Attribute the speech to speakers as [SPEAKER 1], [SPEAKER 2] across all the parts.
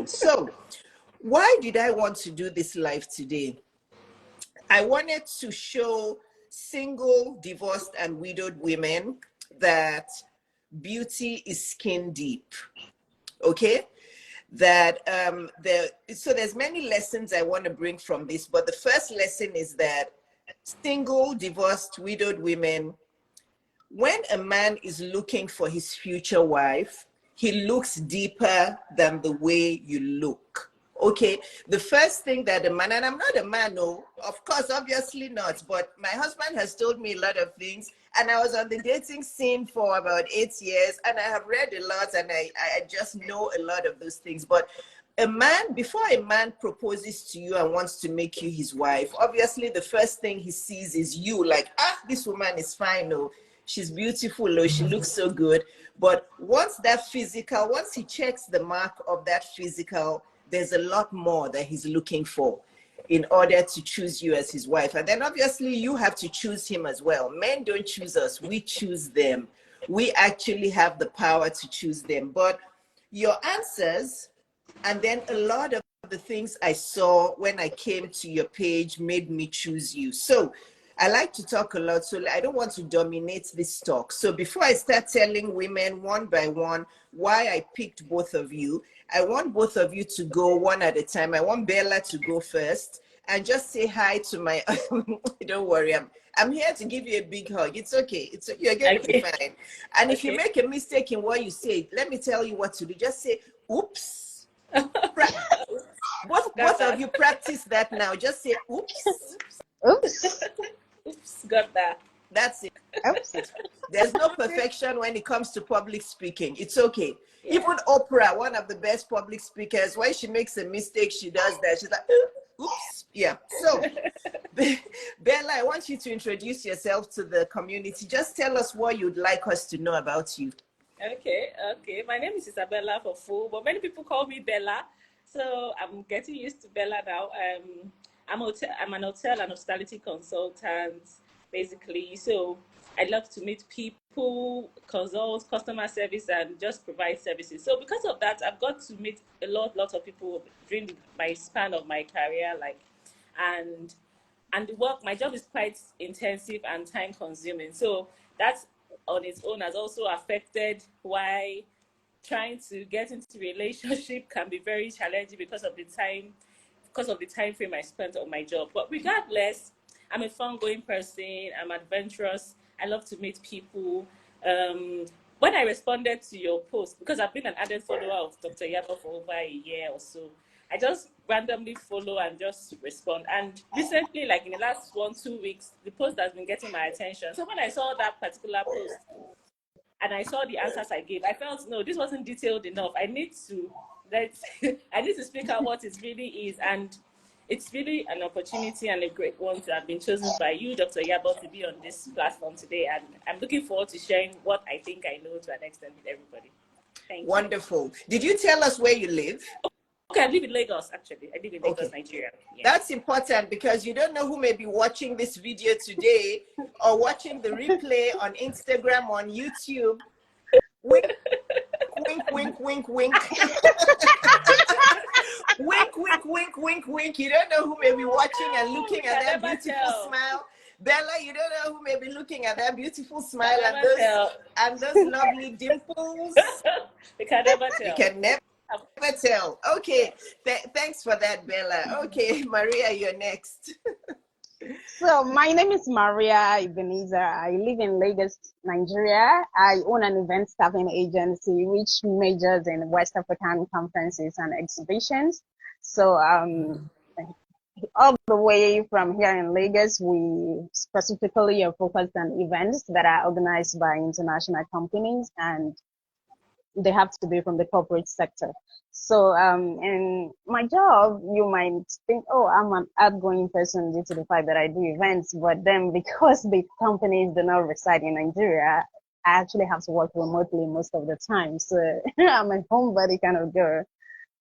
[SPEAKER 1] So, why did I want to do this live today? I wanted to show single, divorced, and widowed women that beauty is skin deep. Okay? That so there's many lessons I want to bring from this, but the first lesson is that single, divorced, widowed women, when a man is looking for his future wife, he looks deeper than the way you look. Okay, the first thing that a man, and I'm not a man, no, of course, obviously not, but my husband has told me a lot of things, and I was on the dating scene for about 8 years, and I have read a lot, and I just know a lot of those things. But a man, before a man proposes to you and wants to make you his wife, obviously the first thing he sees is you, like, this woman is fine, no, she's beautiful, or she looks so good. But once he checks the mark of that physical, there's a lot more that he's looking for in order to choose you as his wife. And then obviously you have to choose him as well. Men don't choose us, we choose them. We actually have the power to choose them. But your answers, and then a lot of the things I saw when I came to your page made me choose you. So I like to talk a lot, so I don't want to dominate this talk. So before I start telling women one by one why I picked both of you, I want both of you to go one at a time. I want Bella to go first and just say hi to my, don't worry, I'm here to give you a big hug. It's okay. You're going to be fine. And if you make a mistake in what you say, let me tell you what to do. Just say, oops. Both of you practice that now. Just say, oops.
[SPEAKER 2] Oops.
[SPEAKER 3] Oops, got that.
[SPEAKER 1] That's it.
[SPEAKER 2] Oops.
[SPEAKER 1] There's no perfection when it comes to public speaking. It's okay. Yeah. Even Oprah, one of the best public speakers, when she makes a mistake, she does that. She's like, oops. Yeah. So, Bella, I want you to introduce yourself to the community. Just tell us what you'd like us to know about you.
[SPEAKER 3] Okay. My name is Isabella for full, but many people call me Bella. So I'm getting used to Bella now. I'm an hotel and hospitality consultant, basically. So I love to meet people, consult, customer service, and just provide services. So because of that, I've got to meet a lot of people during my span of my career, and the work. My job is quite intensive and time consuming. So that's on its own has also affected why trying to get into relationship can be very challenging because of the time frame I spent on my job. But regardless, I'm a fun-going person. I'm adventurous. I love to meet people. When I responded to your post, because I've been an added follower of Dr. Iyabo for over a year or so, I just randomly follow and just respond. And recently, like in the last 1-2 weeks, the post has been getting my attention. So when I saw that particular post and I saw the answers I gave, I felt, no, this wasn't detailed enough. I need to speak out what it really is. And it's really an opportunity and a great one to have been chosen by you, Dr. Iyabo, to be on this platform today. And I'm looking forward to sharing what I think I know to an extent with everybody. Thank you.
[SPEAKER 1] Wonderful. Did you tell us where you live?
[SPEAKER 3] Okay, I live in Lagos, actually. I live in Lagos, Nigeria. Yeah.
[SPEAKER 1] That's important because you don't know who may be watching this video today or watching the replay on Instagram, on YouTube. Wink, wink, wink, wink, wink. Wink, wink, wink, wink, wink. You don't know who may be watching and looking at that beautiful smile. Bella, you don't know who may be looking at that beautiful smile and those lovely dimples.
[SPEAKER 3] You can never tell.
[SPEAKER 1] You can never tell. Okay, thanks for that, Bella. Okay, Maria, you're next.
[SPEAKER 2] So my name is Maria Ebenezer. I live in Lagos, Nigeria. I own an event staffing agency which majors in West African conferences and exhibitions. So all the way from here in Lagos, we specifically are focused on events that are organized by international companies, and they have to be from the corporate sector. So in my job, you might think, oh, I'm an outgoing person due to the fact that I do events, but then because the companies do not reside in Nigeria, I actually have to work remotely most of the time. So I'm a homebody kind of girl.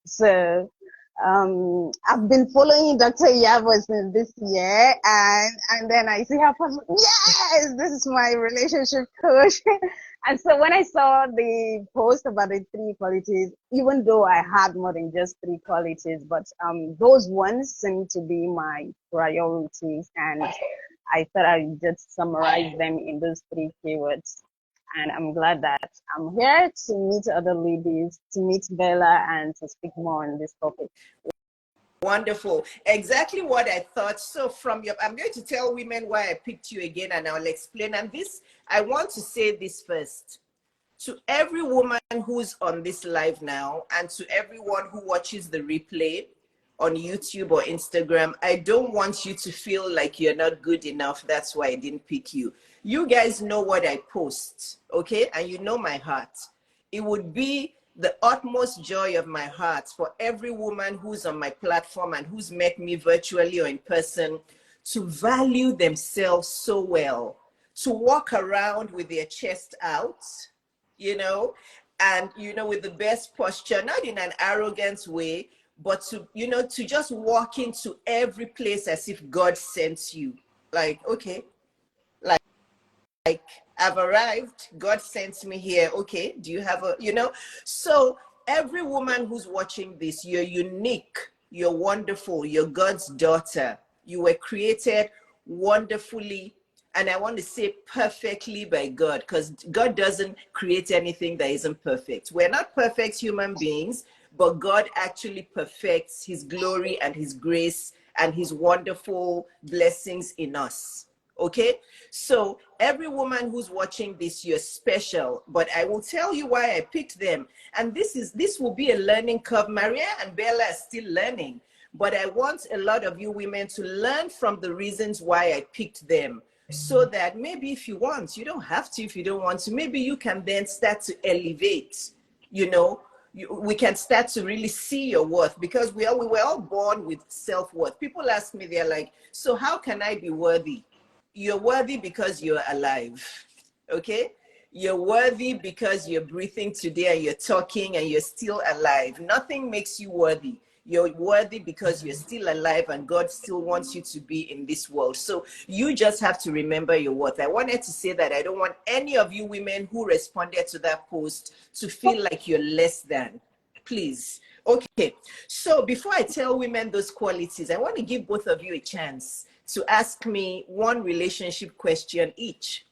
[SPEAKER 2] So I've been following Dr. Iyabo since this year, and then I see her post, yes, this is my relationship coach. And so when I saw the post about the 3 qualities, even though I had more than just 3 qualities, but those ones seem to be my priorities, and I thought I'd just summarize them in those 3 keywords. And I'm glad that I'm here to meet other ladies, to meet Bella, and to speak more on this topic.
[SPEAKER 1] Wonderful. Exactly what I thought. So from your, I'm going to tell women why I picked you again, and I'll explain. And this, I want to say this first. To every woman who's on this live now, and to everyone who watches the replay on YouTube or Instagram, I don't want you to feel like you're not good enough. That's why I didn't pick you. You guys know what I post, okay? And you know my heart. It would be the utmost joy of my heart for every woman who's on my platform and who's met me virtually or in person to value themselves so well, to walk around with their chest out, you know, and, you know, with the best posture, not in an arrogant way, but to, you know, to just walk into every place as if God sent you. Like, okay, like I've arrived, God sent me here. Okay, do you have a, you know? So every woman who's watching this, you're unique, you're wonderful, you're God's daughter. You were created wonderfully, and I want to say perfectly by God, because God doesn't create anything that isn't perfect. We're not perfect human beings, but God actually perfects his glory and his grace and his wonderful blessings in us. Okay, so every woman who's watching this, you're special, but I will tell you why I picked them. And this will be a learning curve. Maria and Bella are still learning, but I want a lot of you women to learn from the reasons why I picked them, so that maybe if you want, you don't have to, if you don't want to, maybe you can then start to elevate, you know, we can start to really see your worth, because we were all born with self-worth. People ask me, they're like, so how can I be worthy? You're worthy because you're alive, okay? You're worthy because you're breathing today and you're talking and you're still alive. Nothing makes you worthy. You're worthy because you're still alive and God still wants you to be in this world. So you just have to remember your worth. I wanted to say that I don't want any of you women who responded to that post to feel like you're less than. Please. Okay, so before I tell women those qualities, I want to give both of you a chance to ask me one relationship question each.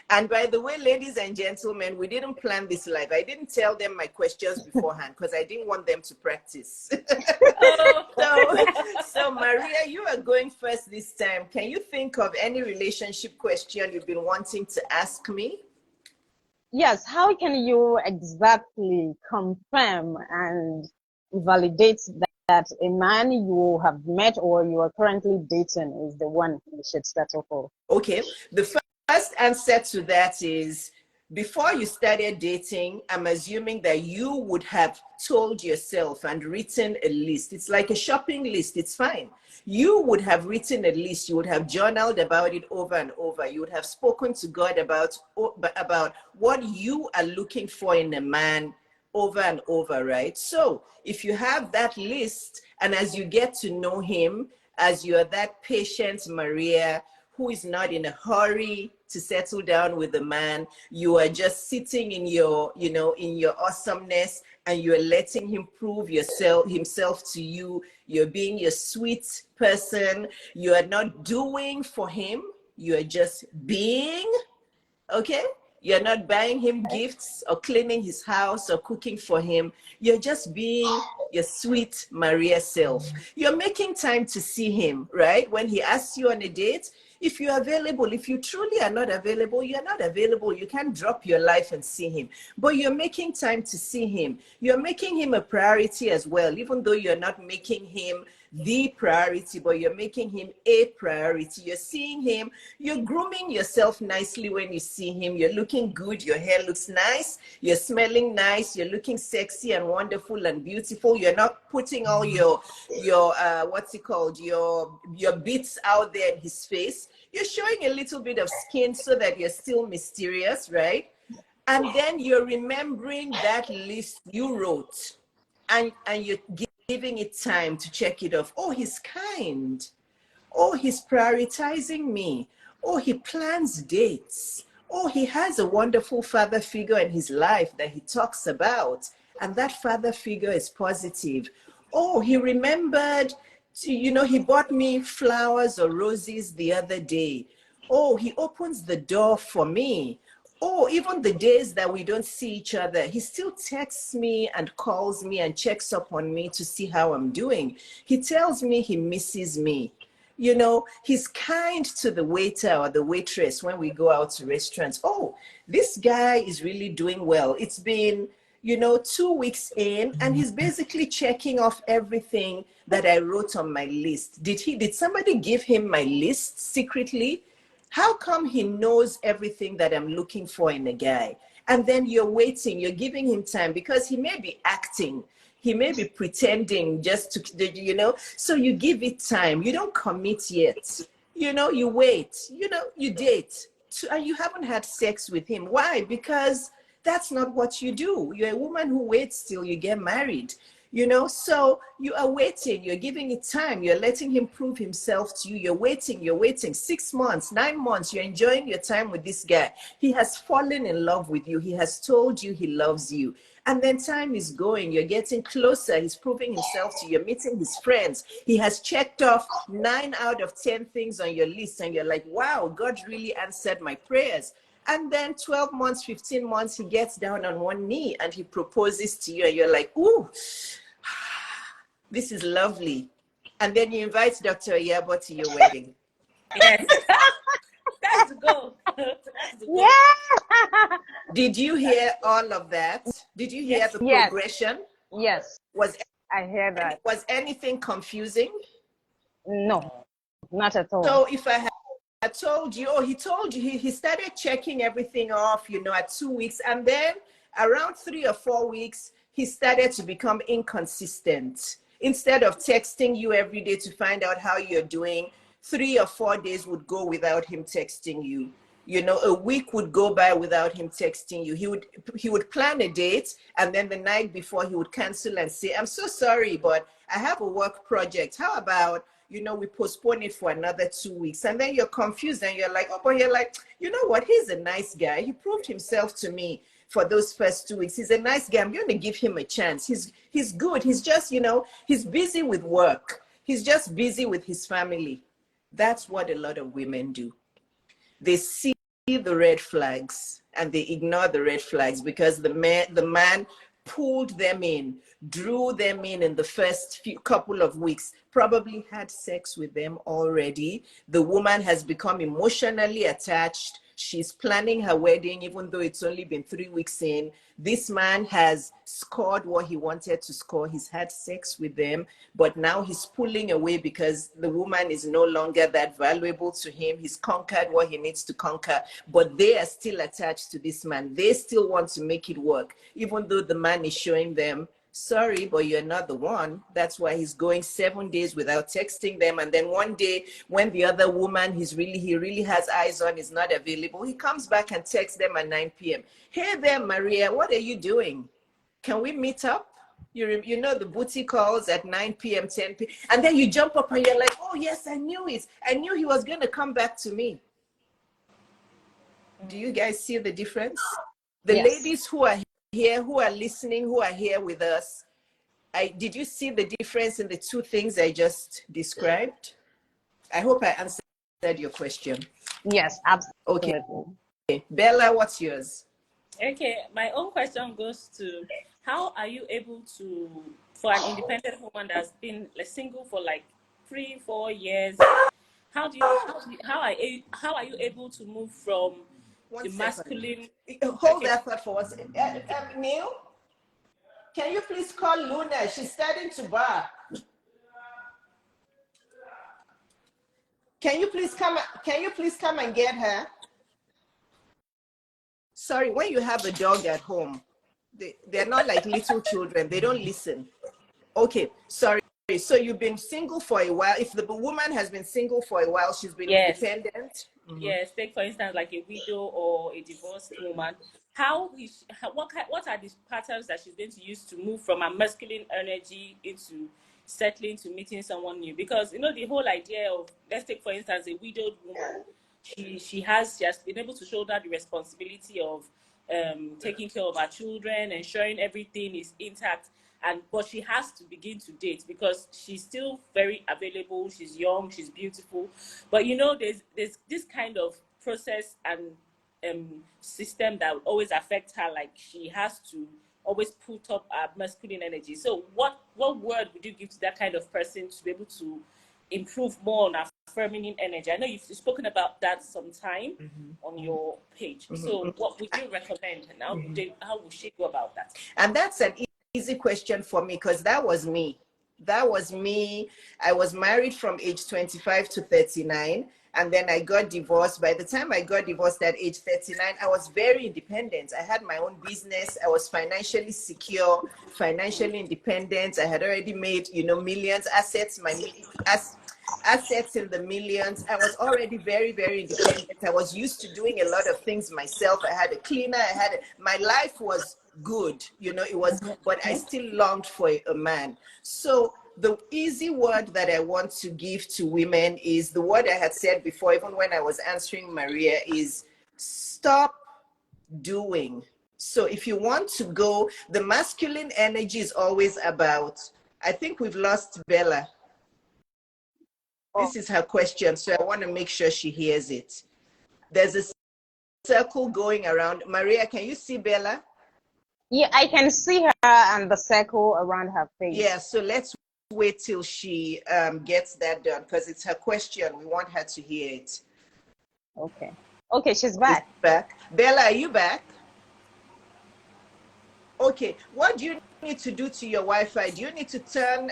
[SPEAKER 1] And by the way, ladies and gentlemen, we didn't plan this live. I didn't tell them my questions beforehand because I didn't want them to practice. So Maria, you are going first this time. Can you think of any relationship question you've been wanting to ask me?
[SPEAKER 2] Yes, how can you exactly confirm and validate that a man you have met or you are currently dating is the one you should settle for?
[SPEAKER 1] Okay, the first answer to that is, before you started dating, I'm assuming that you would have told yourself and written a list. It's like a shopping list. It's fine. You would have written a list. You would have journaled about it over and over. You would have spoken to God about what you are looking for in a man over and over, right? So if you have that list, and as you get to know him, as you're that patient Maria who is not in a hurry to settle down with a man, you are just sitting in your, you know, in your awesomeness, and you're letting him prove himself to you. You're being your sweet person. You are not doing for him. You are just being, okay? You're not buying him gifts or cleaning his house or cooking for him. You're just being your sweet Maria self. You're making time to see him, right? When he asks you on a date, if you're available, if you truly are not available, you're not available. You can't drop your life and see him. But you're making time to see him. You're making him a priority as well, even though you're not making him the priority, but you're making him a priority. You're seeing him, you're grooming yourself nicely when you see him. You're looking good, your hair looks nice, you're smelling nice, you're looking sexy and wonderful and beautiful. You're not putting all your what's it called, your bits out there in his face. You're showing a little bit of skin so that you're still mysterious, right? And then you're remembering that list you wrote, and you're giving it time to check it off. Oh, he's kind. Oh, he's prioritizing me. Oh, he plans dates. Oh, he has a wonderful father figure in his life that he talks about. And that father figure is positive. Oh, he remembered, he bought me flowers or roses the other day. Oh, he opens the door for me. Oh, even the days that we don't see each other, he still texts me and calls me and checks up on me to see how I'm doing. He tells me he misses me. He's kind to the waiter or the waitress when we go out to restaurants. Oh, this guy is really doing well. It's been, 2 weeks in, and he's basically checking off everything that I wrote on my list. Did somebody give him my list secretly? How come he knows everything that I'm looking for in a guy? And then you're waiting, you're giving him time because he may be acting. He may be pretending just to, so you give it time. You don't commit yet. You wait, you date. And you haven't had sex with him. Why? Because that's not what you do. You're a woman who waits till you get married. So you are waiting, you're giving it time, you're letting him prove himself to you. You're waiting 6 months, 9 months, you're enjoying your time with this guy. He has fallen in love with you. He has told you he loves you. And then time is going, you're getting closer. He's proving himself to you. You're meeting his friends. He has checked off 9 out of 10 things on your list. And you're like, wow, God really answered my prayers. And then 12 months, 15 months, he gets down on one knee and he proposes to you. And you're like, ooh, this is lovely. And then you invite Dr. Iyabo to your wedding.
[SPEAKER 3] Yes. That's the goal. That's the goal.
[SPEAKER 2] Yeah.
[SPEAKER 1] Did you hear all of that? Did you hear the progression?
[SPEAKER 2] Yes. I hear that.
[SPEAKER 1] Was anything confusing?
[SPEAKER 2] No, not at all.
[SPEAKER 1] So if I told you, he told you, he started checking everything off, at 2 weeks. And then around 3 or 4 weeks, he started to become inconsistent. Instead of texting you every day to find out how you're doing, 3 or 4 days would go without him texting you. A week would go by without him texting you. He would plan a date, and then the night before he would cancel and say, I'm so sorry, but I have a work project. How about, we postpone it for another 2 weeks? And then you're confused and you're like, you know what? He's a nice guy. He proved himself to me for those first 2 weeks. He's a nice guy. I'm going to give him a chance. He's good. He's just, he's busy with work. He's just busy with his family. That's what a lot of women do. They see the red flags and they ignore the red flags because the man pulled them in, drew them in the first couple of weeks, probably had sex with them already. The woman has become emotionally attached. She's planning her wedding, even though it's only been 3 weeks in. This man has scored what he wanted to score. He's had sex with them, but now he's pulling away because the woman is no longer that valuable to him. He's conquered what he needs to conquer, but they are still attached to this man. They still want to make it work, even though the man is showing them, sorry, but you're not the one. That's why he's going 7 days without texting them. And then one day when the other woman he really has eyes on is not available, he comes back and texts them at 9 p.m. Hey there, Maria, what are you doing? Can we meet up? You know the booty calls at 9 p.m., 10 p.m. And then you jump up and you're like, oh yes, I knew it. I knew he was going to come back to me. Do you guys see the difference? The ladies who are here, who are listening, who are here with us, did you see the difference in the two things I just described? I hope I answered your question.
[SPEAKER 2] Yes, absolutely.
[SPEAKER 1] Okay. Bella, what's yours?
[SPEAKER 3] Okay, my own question goes to, how are you able to, for an independent woman that's been single for 3-4 years, how are you able to move from the masculine?
[SPEAKER 1] Hold that thought for us. Neil, can you please call Luna? She's starting to bark. Can you please come and get her? Sorry, when you have a dog at home, they're not like little children. They don't listen. Okay, sorry. So you've been single for a while. If the woman has been single for a while, she's been
[SPEAKER 3] Yes.
[SPEAKER 1] independent.
[SPEAKER 3] Yes, take for instance like a widow or a divorced woman. How is what are the patterns that she's going to use to move from a masculine energy into settling to meeting someone new? Because you know the whole idea of, let's take for instance a widowed woman. She has been able to shoulder the responsibility of taking care of her children, ensuring everything is intact, but she has to begin to date because she's still very available. She's young, she's beautiful, but you know there's this kind of process and system that will always affect her. Like she has to always put up her masculine energy. So what word would you give to that kind of person to be able to improve more on her feminine energy? I know you've spoken about that sometime on your page. So what would you recommend, and how would she go about that?
[SPEAKER 1] And that's an easy question for me, because that was me. That was me. I was married from age 25 to 39, and then I got divorced. By the time I got divorced at age 39, I was very independent. I had my own business. I was financially secure, financially independent. I had already made, millions, assets in the millions. I was already very, very independent. I was used to doing a lot of things myself. I had a cleaner. My life was good, it was, but I still longed for a man. So the easy word that I want to give to women is the word I had said before, even when I was answering Maria, is stop doing. So if you want to go, the masculine energy is always about, I think we've lost Bella. This is her question, so I want to make sure she hears it. There's a circle going around. Maria, can you see Bella?
[SPEAKER 2] Yeah, I can see her and the circle around her face.
[SPEAKER 1] Yeah, so let's wait till she gets that done, because it's her question. We want her to hear it.
[SPEAKER 2] Okay. Okay, she's back.
[SPEAKER 1] Back. Bella, are you back? Okay. What do you need to do to your Wi-Fi? Do you need to turn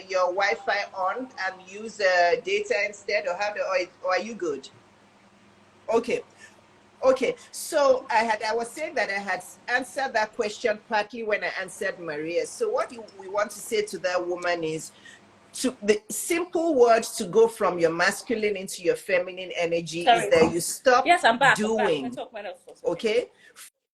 [SPEAKER 1] your Wi-Fi on and use data instead, or or are you good? Okay. Okay, so I was saying that I had answered that question partly when I answered Maria. So what we want to say to that woman is, the simple words to go from your masculine into your feminine energy is that you stop doing, okay,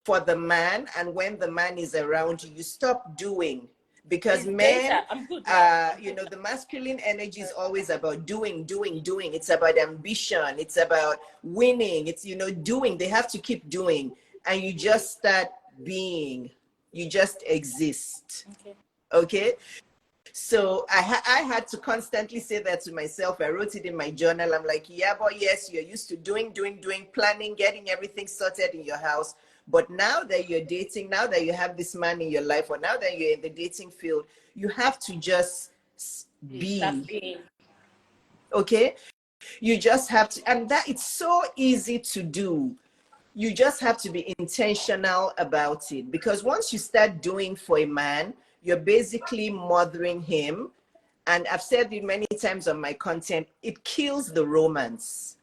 [SPEAKER 1] for the man, and when the man is around you, you stop doing. Because men, the masculine energy is always about doing. It's about ambition. It's about winning. It's, doing. They have to keep doing. And you just start being. You just exist. Okay? So I had to constantly say that to myself. I wrote it in my journal. I'm like, Iyabo, yes, you're used to doing, planning, getting everything sorted in your house. But now that you're dating, now that you have this man in your life, or now that you're in the dating field, you have to just be. Okay? You just have to, and that it's so easy to do. You just have to be intentional about it, because once you start doing for a man, you're basically mothering him. And I've said it many times on my content, it kills the romance.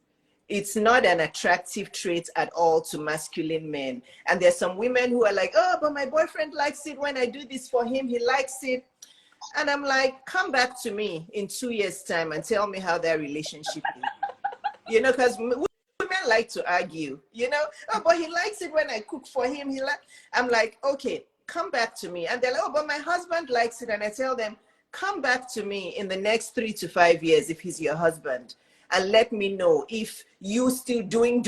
[SPEAKER 1] It's not an attractive trait at all to masculine men. And there's some women who are like, oh, but my boyfriend likes it when I do this for him. He likes it. And I'm like, come back to me in 2 years' time and tell me how that relationship is. Because women like to argue, oh, but he likes it when I cook for him. I'm like, okay, come back to me. And they're like, oh, but my husband likes it. And I tell them, come back to me in the next 3 to 5 years if he's your husband, and let me know if you still doing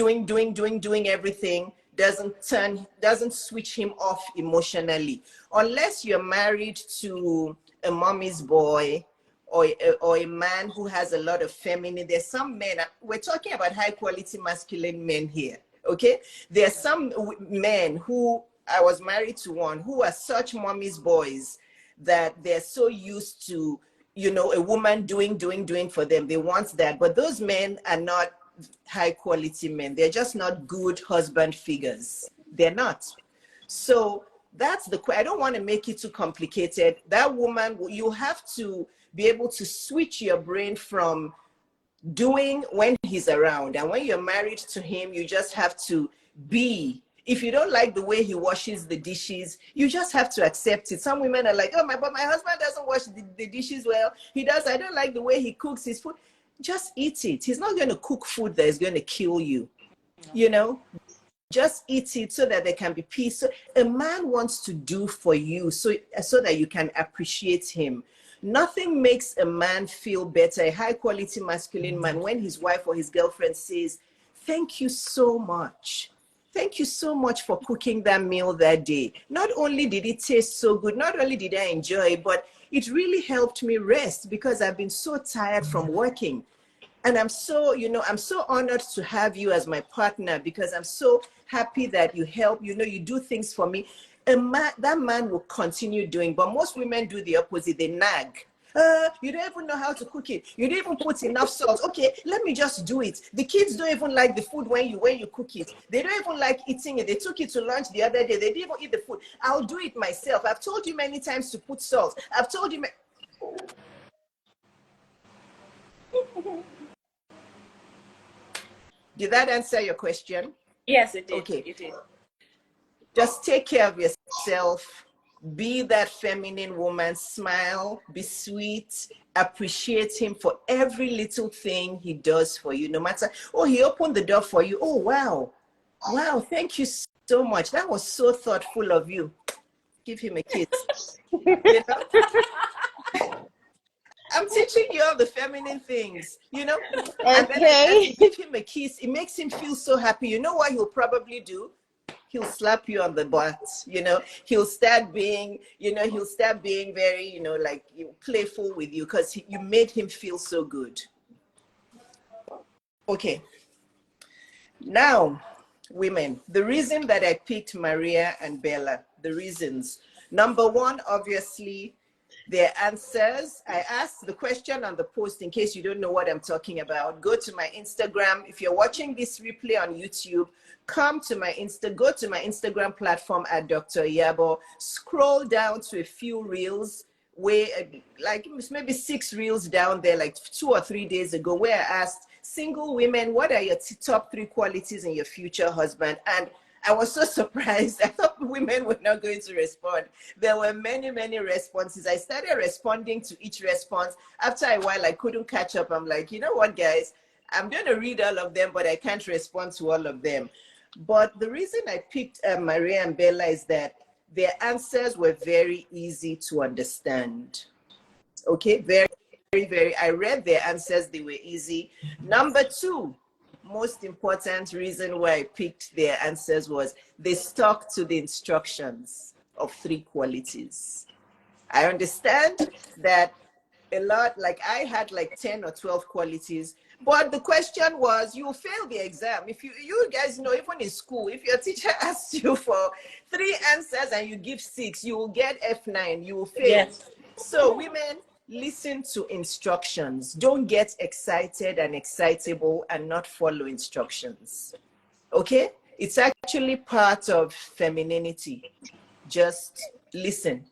[SPEAKER 1] everything doesn't switch him off emotionally. Unless you're married to a mommy's boy, or a man who has a lot of feminine. There's some men, we're talking about high quality masculine men here, okay? There's some men who, I was married to one, who are such mommy's boys that they're so used to, a woman doing for them. They want that. But those men are not high quality men. They're just not good husband figures. They're not. So that's I don't want to make it too complicated. That woman, you have to be able to switch your brain from doing when he's around. And when you're married to him, you just have to be If you don't like the way he washes the dishes, you just have to accept it. Some women are like, oh, but my husband doesn't wash the dishes well. He does. I don't like the way he cooks his food. Just eat it. He's not going to cook food that is going to kill you. You know, just eat it so that there can be peace. So a man wants to do for you so that you can appreciate him. Nothing makes a man feel better, a high quality masculine man, when his wife or his girlfriend says, thank you so much. Thank you so much for cooking that meal that day. Not only did it taste so good, not only did I enjoy it, but it really helped me rest because I've been so tired from working. And I'm so, I'm so honored to have you as my partner because I'm so happy that you help, you do things for me. That man will continue doing, but most women do the opposite. They nag. You don't even know how to cook it. You don't even put enough salt. Okay, let me just do it. The kids don't even like the food when you cook it. They don't even like eating it. They took it to lunch the other day. They didn't even eat the food. I'll do it myself. I've told you many times to put salt. I've told you. Did that answer your question?
[SPEAKER 3] Yes, it did.
[SPEAKER 1] Okay.
[SPEAKER 3] It did.
[SPEAKER 1] Just take care of yourself. Be that feminine woman. Smile. Be sweet. Appreciate him for every little thing he does for you. No matter, oh, he opened the door for you. Oh, wow. Wow, thank you so much. That was so thoughtful of you. Give him a kiss. You know? I'm teaching you all the feminine things, Okay. And then as you give him a kiss, it makes him feel so happy. You know what he'll probably do? He'll slap you on the butt, He'll start being, very, like playful with you because you made him feel so good. Okay. Now, women, the reason that I picked Maria and Bella, the reasons. Number one, obviously, their answers. I asked the question on the post in case you don't know what I'm talking about. Go to my Instagram. If you're watching this replay on YouTube, go to my Instagram platform at Dr. Iyabo. Scroll down to a few reels where, like maybe 6 reels down there, like 2 or 3 days ago, where I asked single women, what are your top 3 qualities in your future husband? And I was so surprised. I thought women were not going to respond. There were many, many responses. I started responding to each response. After a while, I couldn't catch up. I'm like, you know what, guys? I'm going to read all of them, but I can't respond to all of them. But the reason I picked Maria and Bella is that their answers were very easy to understand. Okay, very, very, very. I read their answers. They were easy. Number 2. Most important reason why I picked their answers was they stuck to the instructions of 3 qualities. I understand that a lot, like I had like 10 or 12 qualities, but the question was, you fail the exam. If you guys know, even in school, if your teacher asks you for 3 answers and you give 6, you will get F9, you will fail.
[SPEAKER 3] Yes.
[SPEAKER 1] So women, listen to instructions. Don't get excited and excitable and not follow instructions. Okay? It's actually part of femininity. Just listen.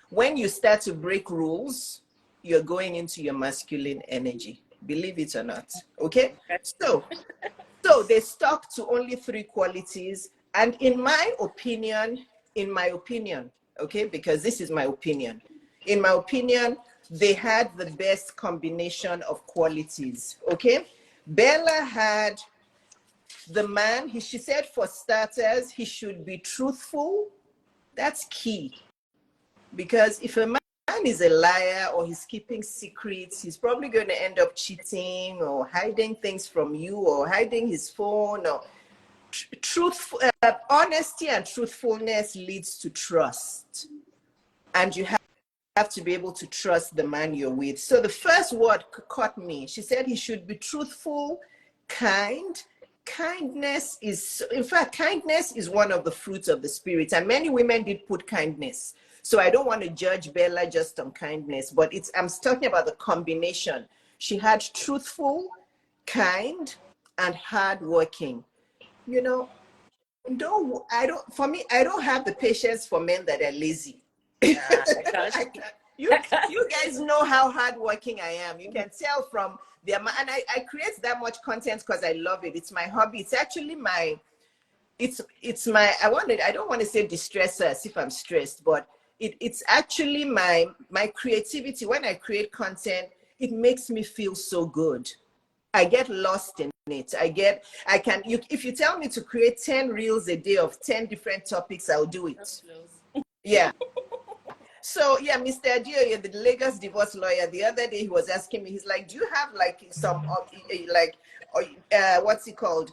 [SPEAKER 1] When you start to break rules, you're going into your masculine energy. Believe it or not. Okay? So they stuck to only 3 qualities. And in my opinion, okay, because this is my opinion. In my opinion, they had the best combination of qualities, okay? Bella had the man, she said for starters, he should be truthful. That's key. Because if a man is a liar or he's keeping secrets, he's probably going to end up cheating or hiding things from you or hiding his phone. Or honesty and truthfulness leads to trust. And you have to be able to trust the man you're with. So the first word caught me. She said he should be truthful, kind. Kindness is, in fact, kindness is one of the fruits of the spirit. And many women did put kindness. So I don't want to judge Bella just on kindness, but I'm talking about the combination. She had truthful, kind, and hardworking. I don't have the patience for men that are lazy. You guys know how hardworking I am. You can tell from the amount, and I create that much content because I love it. It's my hobby. It's actually my it's my, I don't want to say distressor as if I'm stressed, but it's actually my creativity. When I create content, it makes me feel so good. I get lost in it. If you tell me to create 10 reels a day of 10 different topics, I'll do it. Yeah. So yeah, Mr. Adio, the Lagos divorce lawyer, the other day he was asking me, he's like, do you have like some like what's it called?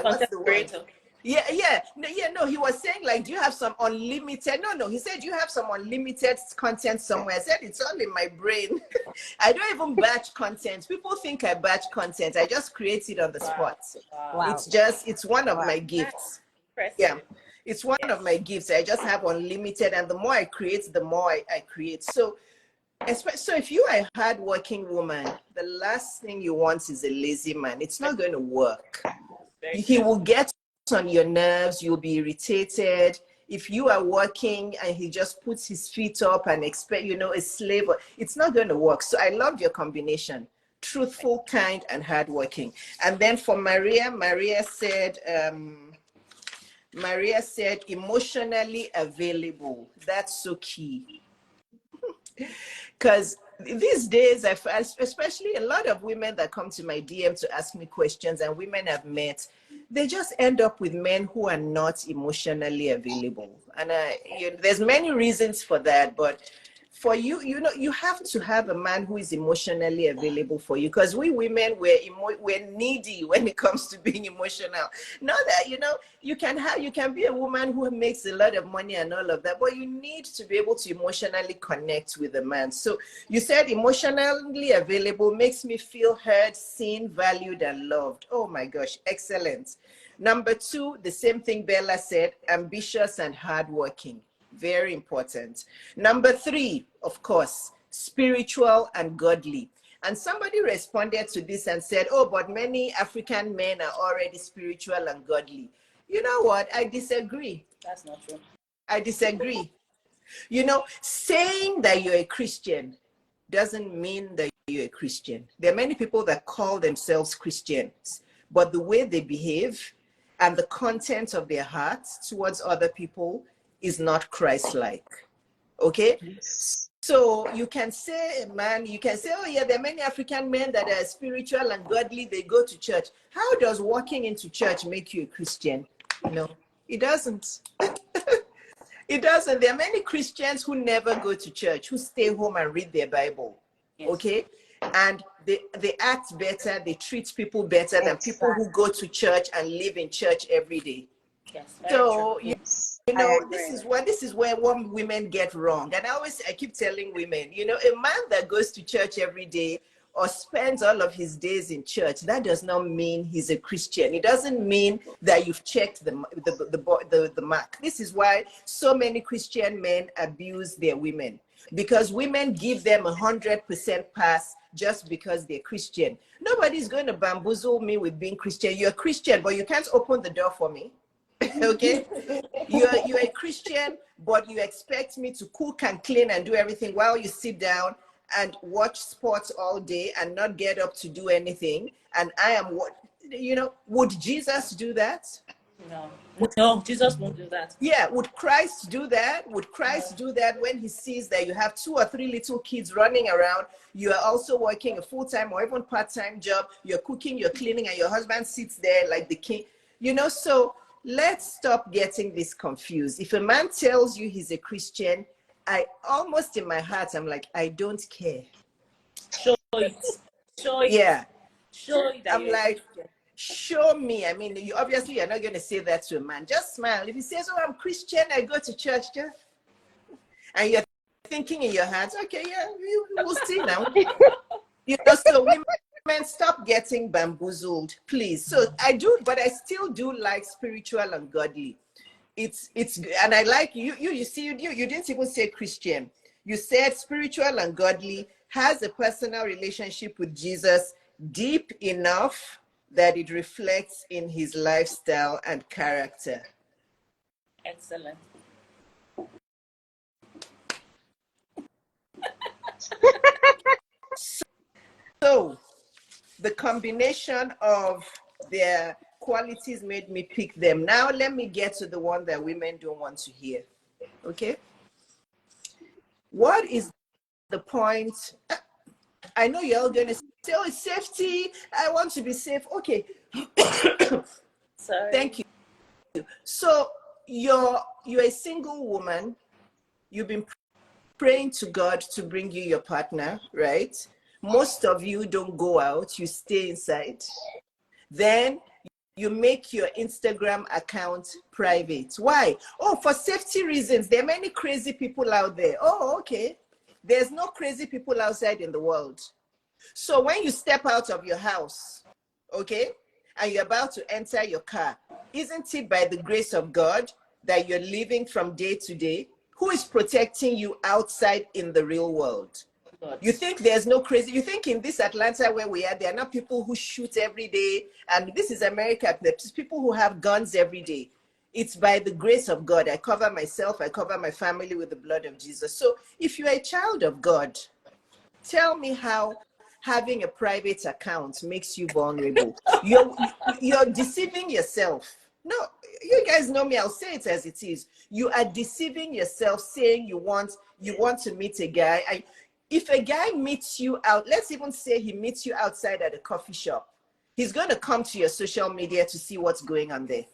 [SPEAKER 1] What's the word?
[SPEAKER 3] Creator.
[SPEAKER 1] No, he was saying like, do you have some unlimited? No, he said, do you have some unlimited content somewhere? I said, it's all in my brain. I don't even batch content. People think I batch content. I just create it on the spot.
[SPEAKER 2] Wow.
[SPEAKER 1] It's one of my gifts. Yeah, it's one of my gifts. I just have unlimited, and the more I create, the more I create. So if you are a hardworking woman, the last thing you want is a lazy man. It's not going to work. He will get on your nerves. You'll be irritated. If you are working and he just puts his feet up and expect, a slave, it's not going to work. So I love your combination: truthful, kind, and hardworking. And then for Maria said emotionally available. That's so key. Because these days, especially a lot of women that come to my DM to ask me questions, and women I've met, they just end up with men who are not emotionally available. And there's many reasons for that, but for you, you have to have a man who is emotionally available for you, because we women, we're needy when it comes to being emotional. Not that, you can be a woman who makes a lot of money and all of that, but you need to be able to emotionally connect with a man. So you said emotionally available makes me feel heard, seen, valued, and loved. Oh my gosh, excellent. Number 2, the same thing Bella said: ambitious and hardworking. Very important. Number 3, of course, spiritual and godly. And somebody responded to this and said, oh, but many African men are already spiritual and godly. You know what? I disagree.
[SPEAKER 3] That's not true.
[SPEAKER 1] I disagree. Saying that you're a Christian doesn't mean that you're a Christian. There are many people that call themselves Christians, but the way they behave and the content of their hearts towards other people is not Christ-like. Okay? So you can say, oh yeah, there are many African men that are spiritual and godly, they go to church. How does walking into church make you a Christian? No, it doesn't. It doesn't. There are many Christians who never go to church, who stay home and read their Bible. Yes. Okay? And they act better, they treat people better than people who go to church and live in church every day.
[SPEAKER 3] Yes,
[SPEAKER 1] so this is where women get wrong. And I keep telling women, a man that goes to church every day or spends all of his days in church, that does not mean he's a Christian. It doesn't mean that you've checked the mark. This is why so many Christian men abuse their women, because women give them 100% pass just because they're Christian. Nobody's going to bamboozle me with being Christian. You're a Christian, but you can't open the door for me. Okay? You're a Christian, but you expect me to cook and clean and do everything while you sit down and watch sports all day and not get up to do anything. And I am would Jesus do that?
[SPEAKER 3] No, Jesus won't do that.
[SPEAKER 1] Yeah, would Christ do that? Would Christ do that when he sees that you have 2 or 3 little kids running around, you are also working a full-time or even part-time job, you're cooking, you're cleaning, and your husband sits there like the king? So let's stop getting this confused. If a man tells you he's a Christian, I almost in my heart, I'm like, I don't care.
[SPEAKER 3] Show it. Show it.
[SPEAKER 1] Yeah.
[SPEAKER 3] Show it.
[SPEAKER 1] I'm like, show me. I mean, you're not going to say that to a man. Just smile. If he says, oh, I'm Christian, I go to church, and you're thinking in your heart, okay, yeah, we'll see now. So women, stop getting bamboozled, please. So I do, but I still do like spiritual and godly. It's and I like you see, you didn't even say Christian. You said spiritual and godly, has a personal relationship with Jesus deep enough that it reflects in his lifestyle and character.
[SPEAKER 3] Excellent.
[SPEAKER 1] So the combination of their qualities made me pick them. Now let me get to the one that women don't want to hear. Okay? What is the point? I know you're all going to say, oh, it's safety. I want to be safe. Okay.
[SPEAKER 3] Sorry.
[SPEAKER 1] Thank you. So you're a single woman. You've been praying to God to bring you your partner, right? Most of you don't go out. You stay inside. Then you make your Instagram account private. Why? Oh, for safety reasons. There are many crazy people out there. Oh, okay. There's no crazy people outside in the world. So when you step out of your house, okay, and you're about to enter your car, isn't it by the grace of God that you're living from day to day? Who is protecting you outside in the real world? You think there's no crazy, you think in this Atlanta where we are, there are not people who shoot every day, and this is America, there's people who have guns every day. It's by the grace of God. I cover myself, I cover my family with the blood of Jesus. So if you're a child of God, tell me how having a private account makes you vulnerable. You're deceiving yourself. No, you guys know me, I'll say it as it is. You are deceiving yourself saying you want to meet a guy. If a guy meets you out, let's even say he meets you outside at a coffee shop, he's going to come to your social media to see what's going on there.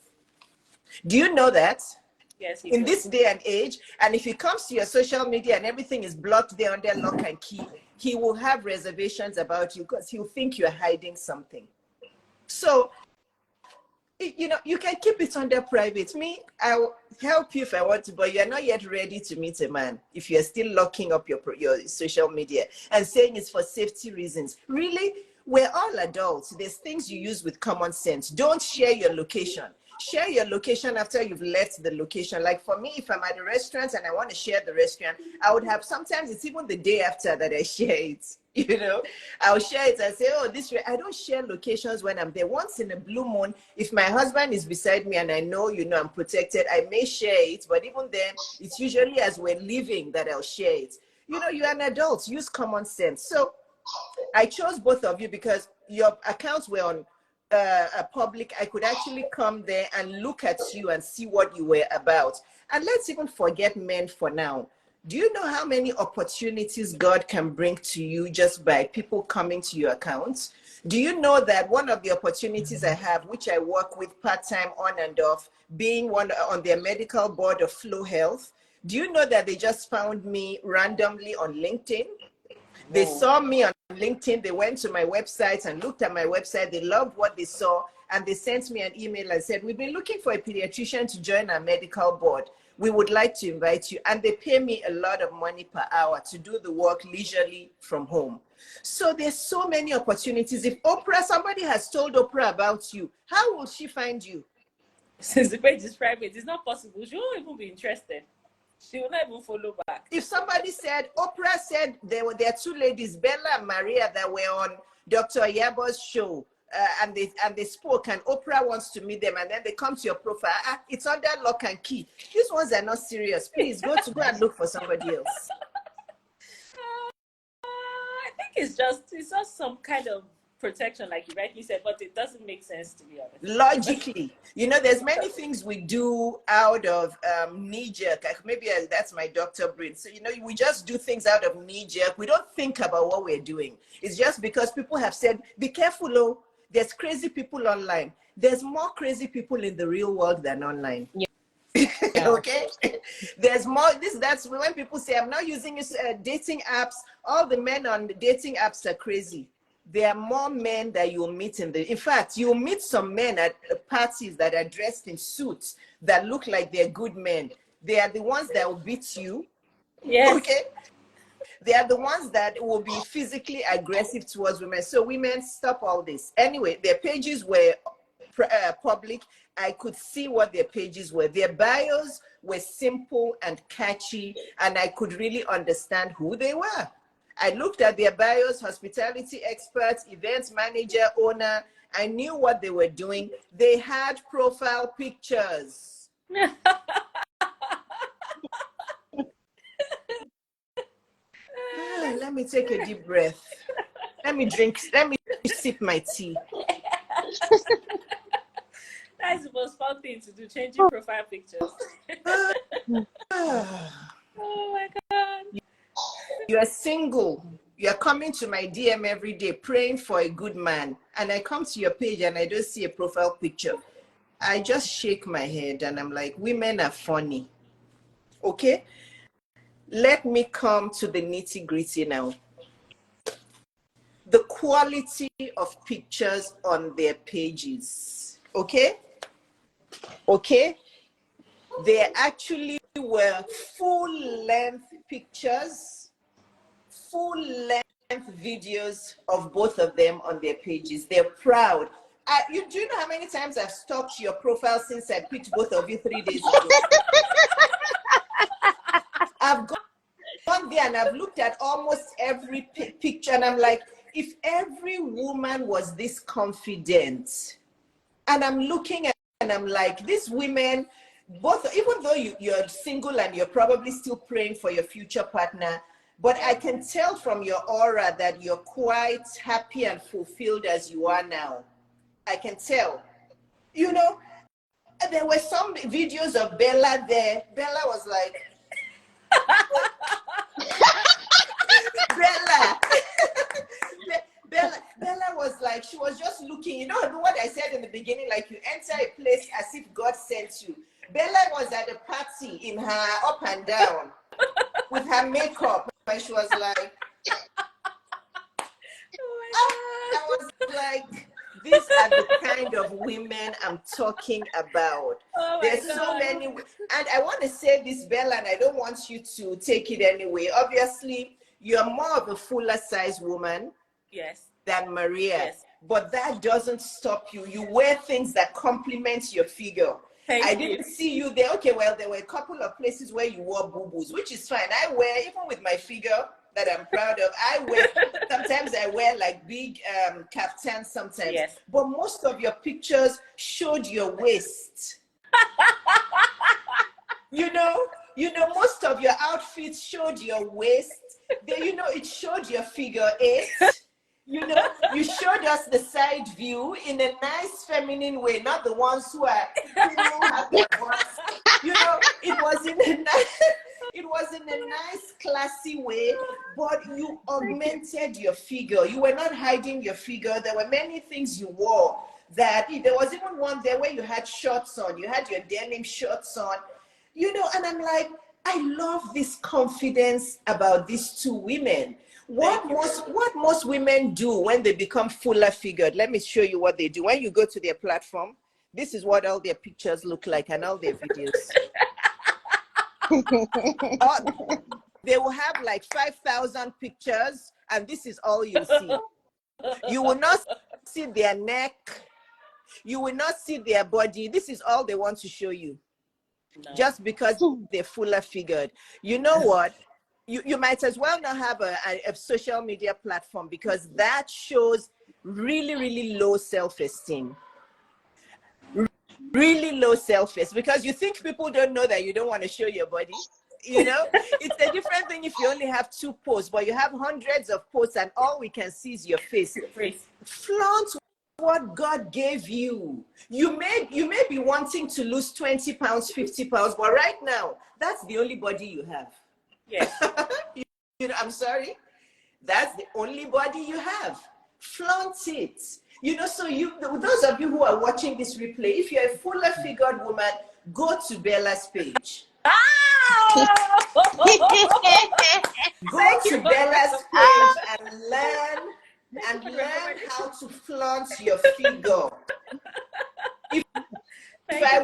[SPEAKER 1] Do you know that?
[SPEAKER 3] Yes,
[SPEAKER 1] in this day and age, and if he comes to your social media and everything is blocked there under lock and key, he will have reservations about you because he'll think you're hiding something. So, you know, you can keep it under private. Me, I'll help you if I want to, but you're not yet ready to meet a man if you're still locking up your social media and saying it's for safety reasons. Really? We're all adults. There's things you use with common sense. Don't share your location. Share your location after you've left the location. Like for me, if I'm at a restaurant and I want to share the restaurant, I would have, sometimes it's even the day after that I share it. You know, I'll share it and say, oh, I don't share locations when I'm there. Once in a blue moon, if my husband is beside me and I know, you know, I'm protected, I may share it. But even then, it's usually as we're leaving that I'll share it. You know, you're an adult, use common sense. So I chose both of you because your accounts were on a public. I could actually come there and look at you and see what you were about. And let's even forget men for now. Do you know how many opportunities God can bring to you just by people coming to your accounts? Do you know that one of the opportunities I have, which I work with part-time on and off, being one on their medical board of Flow Health, do you know that they just found me randomly on LinkedIn? They saw me on LinkedIn, they went to my website and looked at my website, they loved what they saw, and they sent me an email and said, we've been looking for a pediatrician to join our medical board. We would like to invite you. And they pay me a lot of money per hour to do the work leisurely from home. So there's so many opportunities. If somebody has told Oprah about you, how will she find you?
[SPEAKER 3] Since the page is private, it's not possible. She won't even be interested. She will not even follow back.
[SPEAKER 1] If somebody said, Oprah said there are two ladies, Bella and Maria, that were on Dr. Iyabo's show, and they spoke, and Oprah wants to meet them, and then they come to your profile, it's under lock and key. These ones are not serious. Please go and look for somebody else.
[SPEAKER 3] I think it's just some kind of protection, like you rightly said, but it doesn't make sense, to be honest.
[SPEAKER 1] Logically, you know, there's many things we do out of knee-jerk. Maybe that's my doctor brain. So, you know, we just do things out of knee-jerk. We don't think about what we're doing. It's just because people have said, be careful, oh, there's crazy people online. There's more crazy people in the real world than online. Yeah. Okay, there's more. That's when people say, I'm not using dating apps. All the men on the dating apps are crazy. There are more men that you'll meet in fact, you'll meet some men at parties that are dressed in suits that look like they're good men. They are the ones that will beat you.
[SPEAKER 3] Yes.
[SPEAKER 1] Okay. They are the ones that will be physically aggressive towards women. So women, stop all this. Anyway, their pages were public. I could see what their pages were. Their bios were simple and catchy, and I could really understand who they were. I looked at their bios: hospitality experts, events manager, owner. I knew what they were doing. They had profile pictures. Let me take a deep breath. Let me sip my tea.
[SPEAKER 3] That's the most fun thing to do, changing profile pictures. Oh my God.
[SPEAKER 1] You're single. You're coming to my DM every day praying for a good man. And I come to your page and I don't see a profile picture. I just shake my head and I'm like, women are funny. Okay? Let me come to the nitty gritty now. The quality of pictures on their pages. Okay? Okay? They actually were full-length pictures, full-length videos of both of them on their pages. They're proud. Do you know how many times I've stalked your profile since I picked both of you 3 days ago? I've gone there and I've looked at almost every picture and I'm like, if every woman was this confident, and I'm looking at and I'm like, these women, both, even though you're single and you're probably still praying for your future partner, but I can tell from your aura that you're quite happy and fulfilled as you are now. I can tell. You know, there were some videos of Bella there. Bella was like, Bella was like, she was just looking, you know what I said in the beginning, like you enter a place as if God sent you. Bella was at a party in her up and down with her makeup, and she was like, I was like, these are the kind of women I'm talking about. There's so many, and I want to say this, Bella, and I don't want you to take it anyway. Obviously, you're more of a fuller size woman.
[SPEAKER 3] Yes.
[SPEAKER 1] Than Maria.
[SPEAKER 3] Yes.
[SPEAKER 1] But that doesn't stop you. You wear things that complement your figure. I didn't see you there. Okay, well, there were a couple of places where you wore boo-boos, which is fine. I wear, even with my figure that I'm proud of, sometimes I wear like big kaftans sometimes.
[SPEAKER 3] Yes.
[SPEAKER 1] But most of your pictures showed your waist. You know, most of your outfits showed your waist. It showed your figure 8. You know, you showed us the side view in a nice feminine way, not the ones who are, have their voice. You know, it was in a nice, classy way, but you augmented your figure. You were not hiding your figure. There were many things you wore that there was even one there where you had shorts on. You had your denim shorts on, you know, and I'm like, I love this confidence about these two women. What most women do when they become fuller figured, let me show you what they do. When you go to their platform, this is what all their pictures look like and all their videos. They will have like 5,000 pictures and this is all you see. You will not see their neck. You will not see their body. This is all they want to show you. No. Just because they're fuller figured. You know what? You might as well not have a social media platform because that shows really, really low self-esteem. Really low self-esteem because you think people don't know that you don't want to show your body. You know, it's a different thing if you only have 2 posts, but you have hundreds of posts and all we can see is your face. Flaunt what God gave you. You may be wanting to lose 20 pounds, 50 pounds, but right now, that's the only body you have. Yes. You know, I'm sorry. That's the only body you have. Flaunt it. You know, so those of you who are watching this replay, if you're a fuller figured woman, go to Bella's page. Go to Bella's page and learn how to flaunt your figure. If I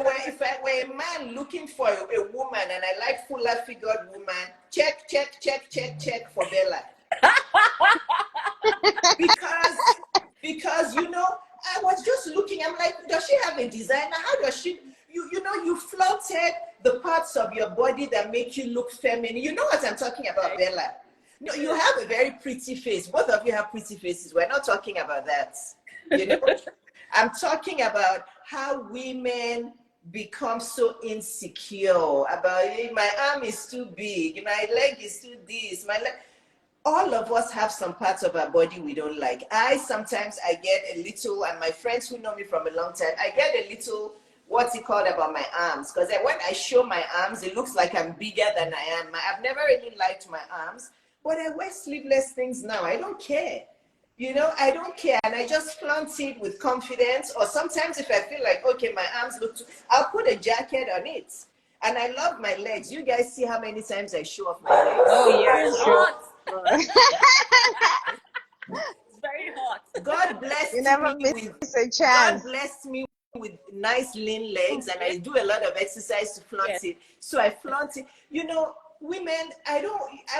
[SPEAKER 1] were a man looking for a woman and I like fuller figured woman, check for Bella. because you know, I was just looking, I'm like, does she have a designer? How does she, you know, you flaunted the parts of your body that make you look feminine. You know what I'm talking about, Bella? No, you have a very pretty face. Both of you have pretty faces. We're not talking about that. You know, I'm talking about how women become so insecure about, hey, my arm is too big, my leg is too this, all of us have some parts of our body we don't like. Sometimes I get a little, and my friends who know me from a long time, I get a little what's it called about my arms, because when I show my arms, it looks like I'm bigger than I am. I've never really liked my arms, but I wear sleeveless things now. I don't care. You know, I don't care, and I just flaunt it with confidence. Or sometimes if I feel like, okay, my arms look too, I'll put a jacket on it. And I love my legs. You guys see how many times I show off my legs?
[SPEAKER 2] Oh yeah, sure.
[SPEAKER 3] It's very hot.
[SPEAKER 1] God blessed
[SPEAKER 2] You never
[SPEAKER 1] me
[SPEAKER 2] miss
[SPEAKER 1] with
[SPEAKER 2] a
[SPEAKER 1] God
[SPEAKER 2] chance.
[SPEAKER 1] blessed me with nice lean legs, and I do a lot of exercise to flaunt it. So I flaunt it. You know, women, I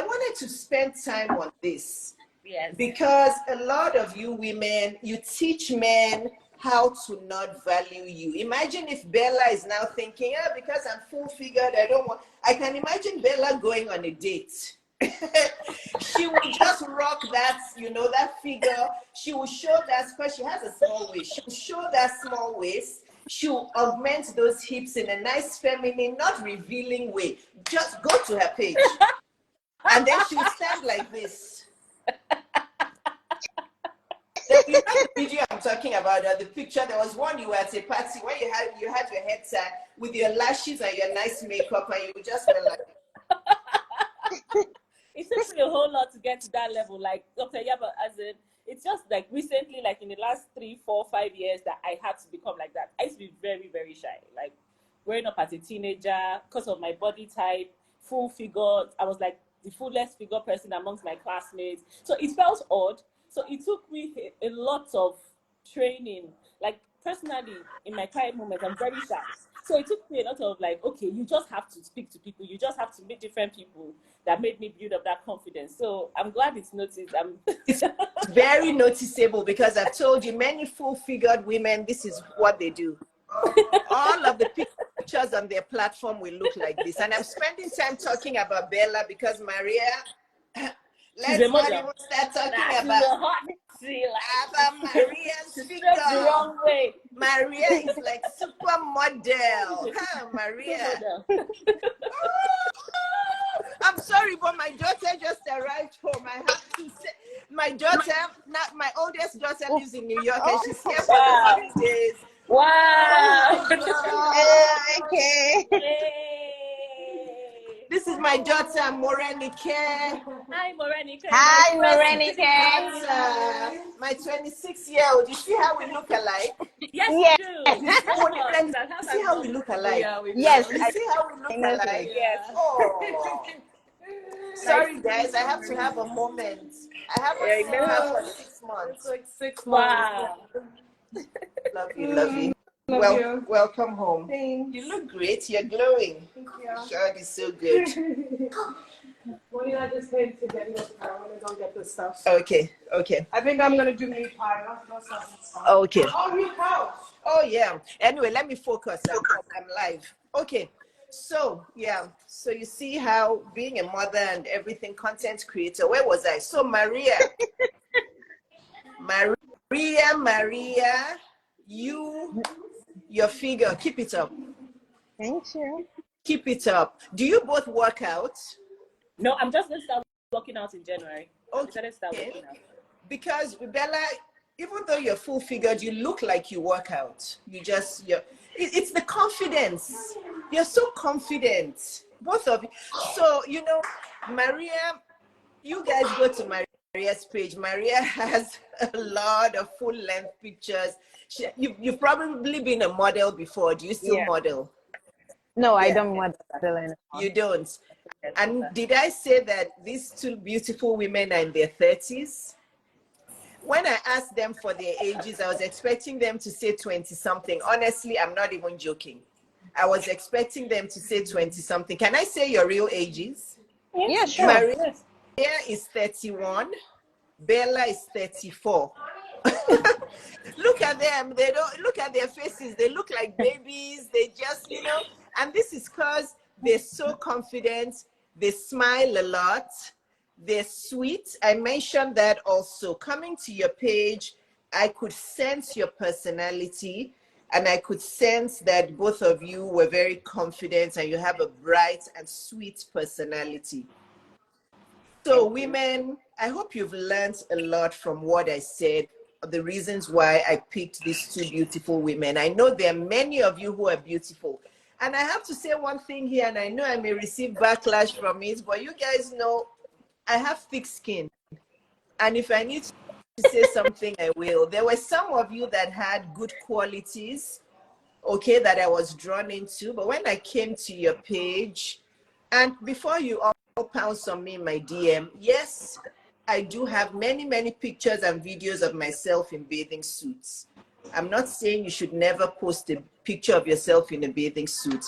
[SPEAKER 1] wanted to spend time on this.
[SPEAKER 3] Yes.
[SPEAKER 1] Because a lot of you women, you teach men how to not value you. Imagine if Bella is now thinking, because I'm full figured, I can imagine Bella going on a date. She will just rock that, that figure. She will show that, because she has a small waist. She will show that small waist. She'll augment those hips in a nice, feminine, not revealing way. Just go to her page. And then she'll stand like this. You know the video I'm talking about, the picture. There was one, you were at a party where you had your head tie with your lashes and your nice makeup, and you just were like.
[SPEAKER 3] It took me a whole lot to get to that level. Like Dr. Iyabo, as in, it's just like recently, like in the last 3, 4, 5 years, that I had to become like that. I used to be very, very shy. Like growing up as a teenager, because of my body type, full figure, I was like the fullest figure person amongst my classmates. So it felt odd. So it took me a lot of training. Like personally, in my quiet moments, I'm very shy. So it took me a lot of like, okay, you just have to speak to people. You just have to meet different people. That made me build up that confidence. So I'm glad it's noticed.
[SPEAKER 1] It's very noticeable, because I've told you, many full-figured women, this is what they do. All of the pictures on their platform will look like this. And I'm spending time talking about Bella because Maria, let's not even start talking about Maria's figure.
[SPEAKER 3] The wrong way.
[SPEAKER 1] Maria is like supermodel. Huh, Maria? I'm sorry, but my daughter just arrived home. I have to say, my daughter, not my oldest daughter, lives in New York, and she's here for the holidays.
[SPEAKER 3] Wow.
[SPEAKER 2] Okay.
[SPEAKER 1] This is my daughter, Morenike.
[SPEAKER 3] Hi, Morenike.
[SPEAKER 2] Hi, Morenike.
[SPEAKER 1] Daughter, my 26-year-old. You see how we look alike?
[SPEAKER 3] Yes,
[SPEAKER 2] Yes.
[SPEAKER 3] you do.
[SPEAKER 1] You see how we look alike?
[SPEAKER 3] Yeah, we do.
[SPEAKER 2] Yes.
[SPEAKER 1] You see how we look alike?
[SPEAKER 3] Yes.
[SPEAKER 1] Oh. Sorry, guys. I have to have a moment. I haven't seen her for 6 months.
[SPEAKER 4] It's like 6 months.
[SPEAKER 3] Wow.
[SPEAKER 1] Love you, love you.
[SPEAKER 4] Love you.
[SPEAKER 1] Welcome home.
[SPEAKER 4] Thanks.
[SPEAKER 1] You look great. You're glowing.
[SPEAKER 4] Thank you.
[SPEAKER 1] God is so good.
[SPEAKER 4] When did I just head to get milk? I want to go get this stuff.
[SPEAKER 1] Okay.
[SPEAKER 4] I think I'm going to do meat pie. No stuff.
[SPEAKER 1] Okay.
[SPEAKER 4] Oh, new couch.
[SPEAKER 1] Oh, yeah. Anyway, let me focus. I'm live. Okay. So, yeah. So you see how being a mother and everything, content creator, where was I? So Maria, your figure, keep it up.
[SPEAKER 2] Thank you.
[SPEAKER 1] Keep it up. Do you both work out?
[SPEAKER 3] No, I'm just going to start working out in January.
[SPEAKER 1] Okay.
[SPEAKER 3] Working out.
[SPEAKER 1] Because Bella, even though you're full figured, you look like you work out. It's the confidence. You're so confident, both of you. So, Maria, you guys go to Maria's page. Maria has a lot of full length pictures. You've probably been a model before. Do you still model?
[SPEAKER 2] No, I don't model anymore.
[SPEAKER 1] You don't. And did I say that these two beautiful women are in their 30s? When I asked them for their ages, I was expecting them to say 20-something. Honestly, I'm not even joking. I was expecting them to say 20-something. Can I say your real ages?
[SPEAKER 2] Yeah, sure.
[SPEAKER 1] Maria is 31. Bella is 34. Look at them. They don't look at their faces. They look like babies. They just, and this is because they're so confident. They smile a lot. They're sweet. I mentioned that also. Coming to your page, I could sense your personality, and I could sense that both of you were very confident and you have a bright and sweet personality. So women, I hope you've learned a lot from what I said the reasons why I picked these two beautiful women. I know there are many of you who are beautiful. And I have to say one thing here, and I know I may receive backlash from it, but you guys know I have thick skin. And if I need to say something, I will. There were some of you that had good qualities, okay, that I was drawn into. But when I came to your page, and before you all pounce on me in my DM, yes, I do have many, many pictures and videos of myself in bathing suits. I'm not saying you should never post a picture of yourself in a bathing suit,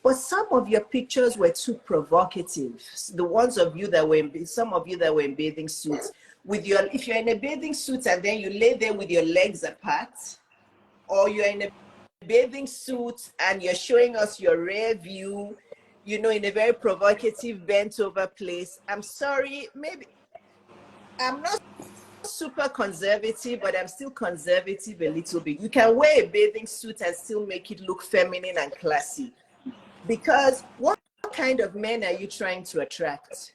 [SPEAKER 1] but some of your pictures were too provocative. The ones of you that were in, some of you that were in bathing suits, with your, if you're in a bathing suit and then you lay there with your legs apart, or you're in a bathing suit and you're showing us your rear view, you know, in a very provocative bent over place. I'm sorry, maybe I'm not super conservative, but I'm still conservative a little bit. You can wear a bathing suit and still make it look feminine and classy. Because what kind of men are you trying to attract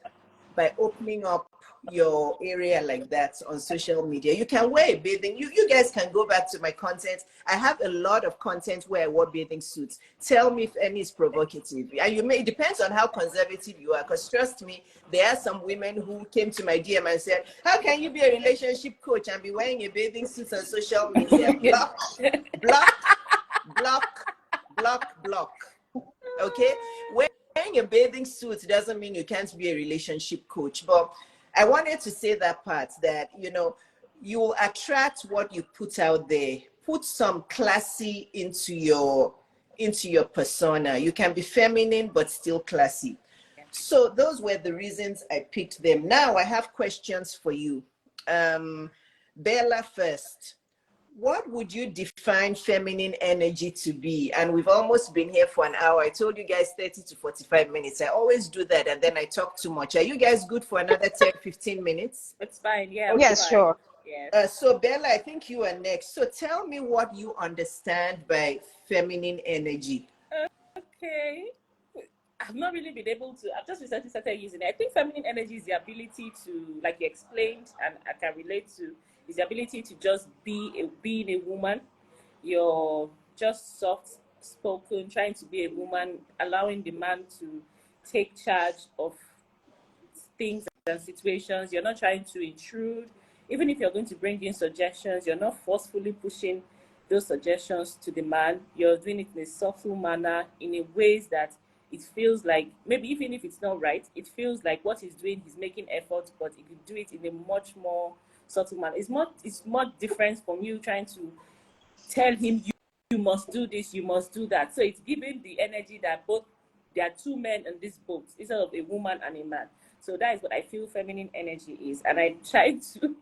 [SPEAKER 1] by opening up your area like that on social media? You can wear a bathing, you guys can go back to my content. I have a lot of content where I wear bathing suits. Tell me if any is provocative. And you may, it depends on how conservative you are, because trust me, there are some women who came to my DM and said, how can you be a relationship coach and be wearing a bathing suit on social media? Block, block, block, block, block. Okay, wearing a bathing suit doesn't mean you can't be a relationship coach. But I wanted to say that part, that, you know, you will attract what you put out there. Put some classy into your persona. You can be feminine but still classy. So those were the reasons I picked them. Now I have questions for you. Bella first. What would you define feminine energy to be? And we've almost been here for an hour. I told you guys 30 to 45 minutes. I always do that, and then I talk too much. Are you guys good for another 10, 15 minutes?
[SPEAKER 3] It's fine. Yeah.
[SPEAKER 1] Okay.
[SPEAKER 2] Yes,
[SPEAKER 3] Fine.
[SPEAKER 2] sure.
[SPEAKER 3] Yeah.
[SPEAKER 1] So Bella, I think you are next. So tell me what you understand by feminine energy.
[SPEAKER 3] Okay. I've not really been able to, I've just recently started using it. I think feminine energy is the ability to, like you explained, and I can relate to, is the ability to just being a woman. You're just soft spoken, trying to be a woman, allowing the man to take charge of things and situations. You're not trying to intrude. Even if you're going to bring in suggestions, you're not forcefully pushing those suggestions to the man. You're doing it in a subtle manner, in a ways that it feels like, maybe even if it's not right, it feels like what he's doing, he's making effort, but he could do it in a much more subtle manner. It's more different from you trying to tell him you must do this, you must do that. So it's giving the energy that both, there are two men in this boat instead of a woman and a man. So that is what I feel feminine energy is. And I try to,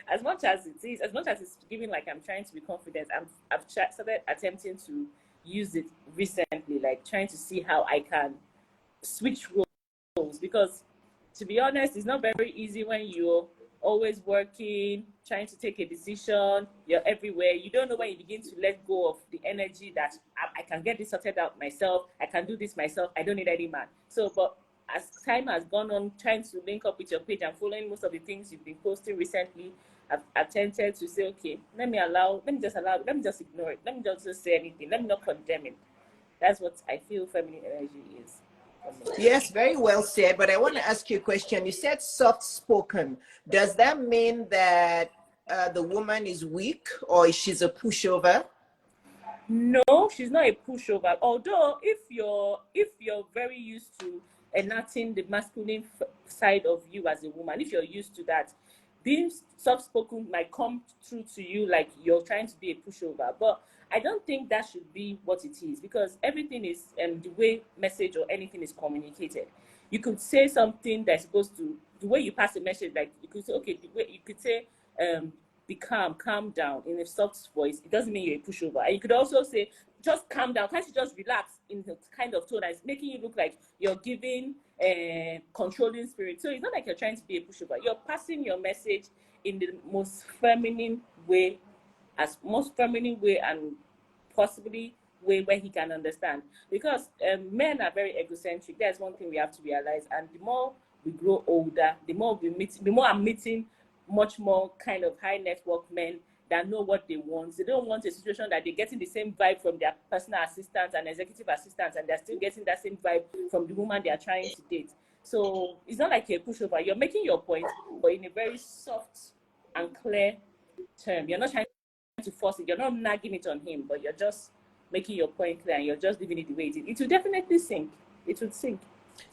[SPEAKER 3] as much as it is, as much as it's giving like I'm trying to be confident, I've started attempting to use it recently, like trying to see how I can switch roles. Because to be honest, it's not very easy when you're always working, trying to take a decision, you're everywhere. You don't know when you begin to let go of the energy that I can get this sorted out myself, I can do this myself, I don't need any man. So, but as time has gone on, trying to link up with your page and following most of the things you've been posting recently, I've attempted to say, okay, let me just ignore it. Let me just say anything. Let me not condemn it. That's what I feel feminine energy is.
[SPEAKER 1] Yes, very well said. But I want to ask you a question. You said soft spoken. Does that mean that the woman is weak, or she's a pushover?
[SPEAKER 3] No, she's not a pushover. Although if you're very used to enacting the masculine side of you as a woman, if you're used to that, being soft-spoken might come through to you like you're trying to be a pushover. But I don't think that should be what it is, because everything is the way message or anything is communicated. You could say something that's supposed to, the way you pass a message, like you could say, okay, the way you could say, be calm down in a soft voice. It doesn't mean you're a pushover. And you could also say, just calm down. Can't you just relax in the kind of tone that's making you look like you're giving a controlling spirit. So it's not like you're trying to be a pushover. You're passing your message in the most feminine way, and possibly way where he can understand. Because men are very egocentric. That's one thing we have to realize. And the more we grow older, the more I'm meeting much more kind of high network men that know what they want. They don't want a situation that they're getting the same vibe from their personal assistants and executive assistants, and they're still getting that same vibe from the woman they are trying to date. So it's not like a pushover. You're making your point, but in a very soft and clear term. You're not trying to force it. You're not nagging it on him, but you're just making your point clear, and you're just leaving it the way it is. It will definitely sink. It will sink.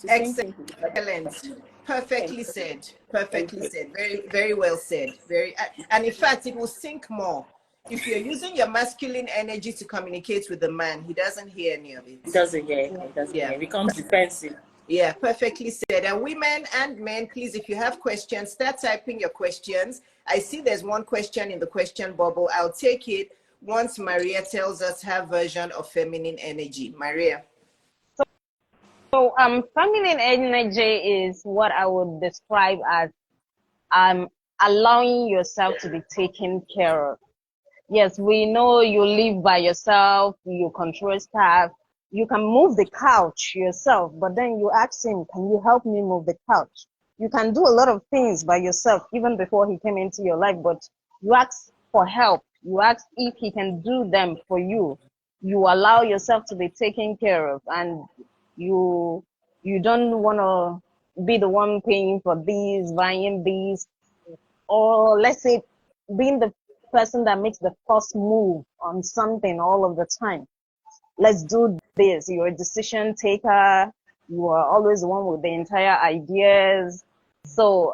[SPEAKER 1] Excellent. Perfectly said. Perfectly said. Very, very well said. Very, and in fact, it will sink more. If you're using your masculine energy to communicate with the man, he doesn't hear any of it.
[SPEAKER 3] He doesn't hear. He doesn't hear. It becomes defensive.
[SPEAKER 1] Yeah, perfectly said. And women and men, please, if you have questions, start typing your questions. I see there's one question in the question bubble. I'll take it once Maria tells us her version of feminine energy. Maria.
[SPEAKER 2] So feminine energy is what I would describe as allowing yourself to be taken care of. Yes, we know you live by yourself, you control stuff, you can move the couch yourself, but then you ask him, can you help me move the couch? You can do a lot of things by yourself even before he came into your life, but you ask for help. You ask if he can do them for you. You allow yourself to be taken care of, and you don't want to be the one paying for these, buying these, or let's say being the person that makes the first move on something all of the time. Let's do this. You're a decision taker. You are always the one with the entire ideas. So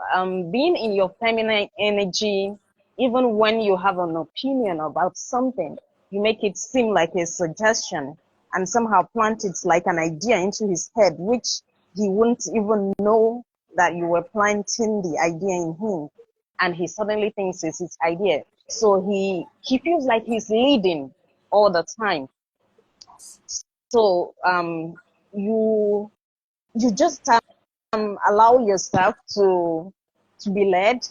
[SPEAKER 2] being in your feminine energy, even when you have an opinion about something, you make it seem like a suggestion and somehow plant it like an idea into his head, which he wouldn't even know that you were planting the idea in him. And he suddenly thinks it's his idea. So he feels like he's leading all the time. So you just allow yourself to be led,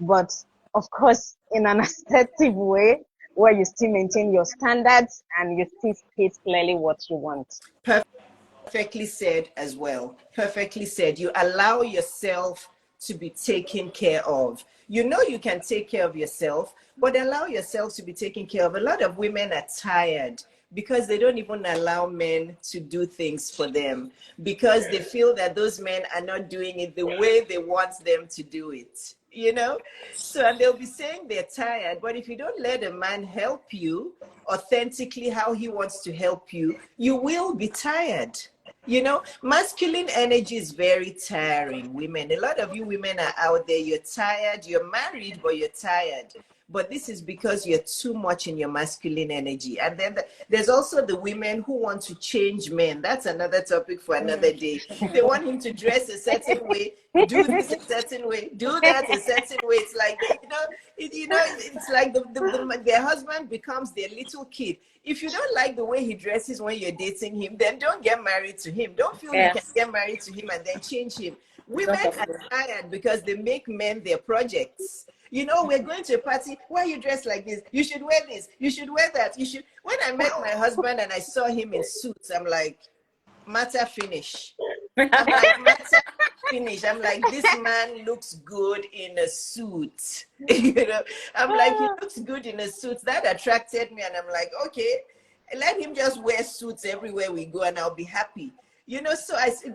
[SPEAKER 2] but of course in an assertive way where you still maintain your standards and you still state clearly what you want.
[SPEAKER 1] Perfectly said as well. Perfectly said. You allow yourself to be taken care of. You know you can take care of yourself, but allow yourself to be taken care of. A lot of women are tired because they don't even allow men to do things for them, because they feel that those men are not doing it the way they want them to do it, you know? So and they'll be saying they're tired, but if you don't let a man help you authentically how he wants to help you, you will be tired. You know, masculine energy is very tiring, women. A lot of you women are out there, you're tired, you're married, but you're tired. But this is because you're too much in your masculine energy. And then there's also the women who want to change men. That's another topic for another day. They want him to dress a certain way, do this a certain way, do that a certain way. It's like, it's like their husband becomes their little kid. If you don't like the way he dresses when you're dating him, then don't get married to him. Don't feel you can get married to him and then change him. Women are tired because they make men their projects. You know, we're going to a party. Why are you dressed like this? You should wear this. You should wear that. You should. When I met my husband and I saw him in suits, I'm like, matter finish. I'm like, matter finish. I'm like, this man looks good in a suit. You know, I'm like, he looks good in a suit. That attracted me, and I'm like, okay, let him just wear suits everywhere we go, and I'll be happy. You know,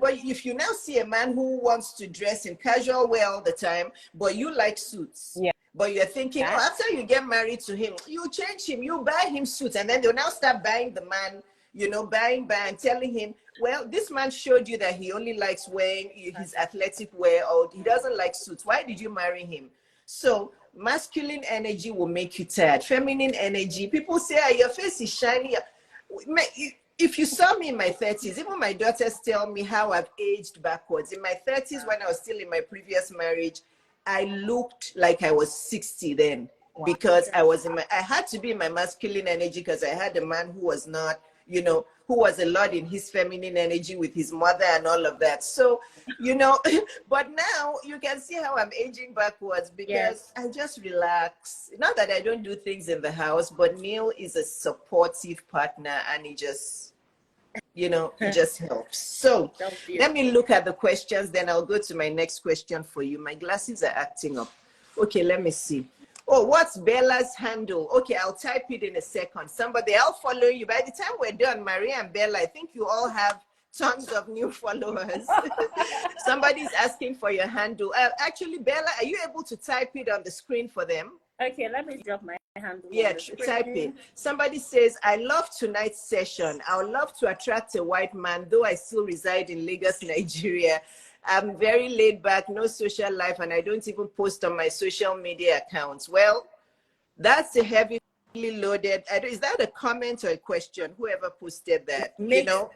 [SPEAKER 1] but if you now see a man who wants to dress in casual wear all the time, but you like suits, but you're thinking, after you get married to him, you change him, you buy him suits, and then they'll now start buying the man, you know, buying, telling him, well, this man showed you that he only likes wearing his athletic wear, or he doesn't like suits. Why did you marry him? So masculine energy will make you tired. Feminine energy, people say, your face is shiny. If you saw me in my 30s, even my daughters tell me how I've aged backwards. In my 30s, when I was still in my previous marriage, I looked like I was 60 then, because I had to be in my masculine energy because I had a man who was not, you know, who was a lot in his feminine energy with his mother and all of that. So, you know, but now you can see how I'm aging backwards because I just relax. Not that I don't do things in the house, but Neil is a supportive partner and he just, you know, it just helps. So let me look at the questions, then I'll go to my next question for you. My glasses are acting up. Okay, let me see. Oh, what's Bella's handle? Okay, I'll type it in a second. Somebody, I'll follow you. By the time we're done, Maria and Bella, I think you all have tons of new followers. Somebody's asking for your handle. Actually, Bella, are you able to type it on the screen for them?
[SPEAKER 3] Okay, let me drop my handle.
[SPEAKER 1] Yeah, type it. Somebody says, I love tonight's session. I would love to attract a white man, though I still reside in Lagos, Nigeria. I'm very laid back, no social life, and I don't even post on my social media accounts. Well, that's a heavily loaded. Is that a comment or a question? Whoever posted that, you know,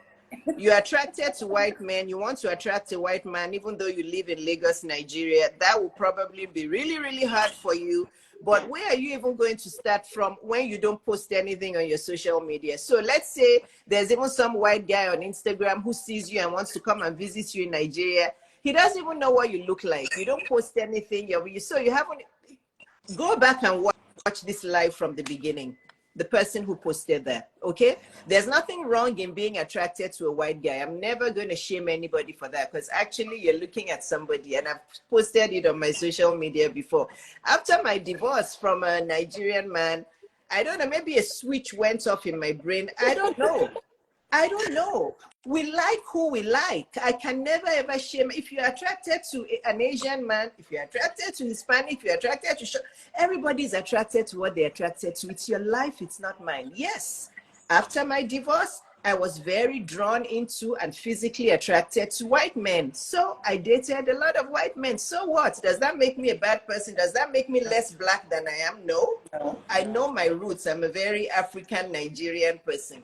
[SPEAKER 1] you're attracted to white men. You want to attract a white man, even though you live in Lagos, Nigeria. That will probably be really, really hard for you. But where are you even going to start from when you don't post anything on your social media? So let's say there's even some white guy on Instagram who sees you and wants to come and visit you in Nigeria. He doesn't even know what you look like. You don't post anything. So you haven't. Go back and watch this live from the beginning. The person who posted that, okay? There's nothing wrong in being attracted to a white guy. I'm never going to shame anybody for that, because actually you're looking at somebody, and I've posted it on my social media before. After my divorce from a Nigerian man, I don't know, maybe a switch went off in my brain. I don't know. We like who we like. I can never ever shame. If you're attracted to an Asian man, if you're attracted to Hispanic, if you're attracted to, everybody's attracted to what they're attracted to. It's your life, it's not mine. Yes, after my divorce, I was very drawn into and physically attracted to white men. So I dated a lot of white men. So what? Does that make me a bad person? Does that make me less black than I am? No. I know my roots. I'm a very African Nigerian person.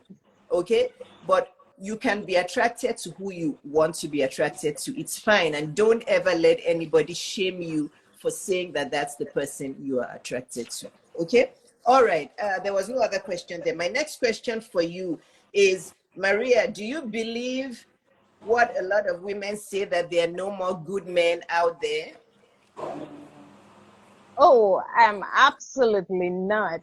[SPEAKER 1] Okay? But you can be attracted to who you want to be attracted to. It's fine. And don't ever let anybody shame you for saying that that's the person you are attracted to. Okay? All right. There was no other question there. My next question for you is, Maria, do you believe what a lot of women say, that there are no more good men out there?
[SPEAKER 2] Oh, absolutely not.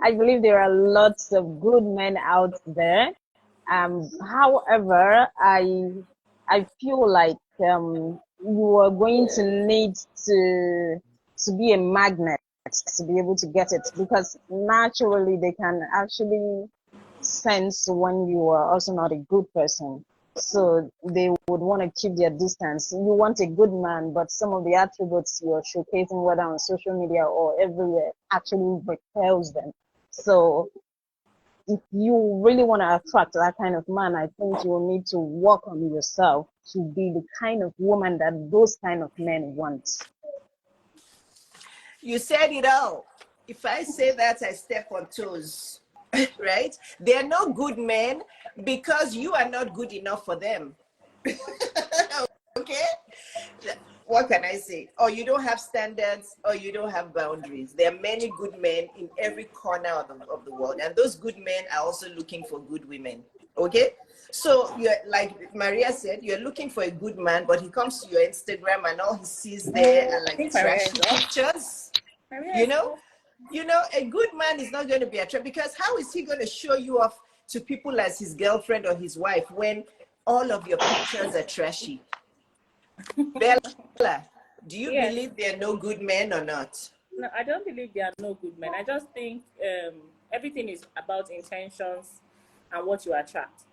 [SPEAKER 2] I believe there are lots of good men out there. However, I feel like you are going to need to be a magnet to be able to get it, because naturally they can actually sense when you are also not a good person. So they would want to keep their distance. You want a good man, but some of the attributes you're showcasing, whether on social media or everywhere, actually repels them. So if you really want to attract that kind of man, I think you will need to work on yourself to be the kind of woman that those kind of men want.
[SPEAKER 1] You said it all. If I say that, I step on toes, right? There are no good men because you are not good enough for them. Okay? What can I say? Or you don't have standards, or you don't have boundaries. There are many good men in every corner of the world, and those good men are also looking for good women. Okay? So you're, like Maria said, you're looking for a good man, but he comes to your Instagram and all he sees there are like trashy pictures. You know, a good man is not going to be attracted, because how is he going to show you off to people as his girlfriend or his wife when all of your pictures are trashy? Bella, do you believe there are no good men or not?
[SPEAKER 3] No, I don't believe there are no good men. I just think everything is about intentions and what you attract.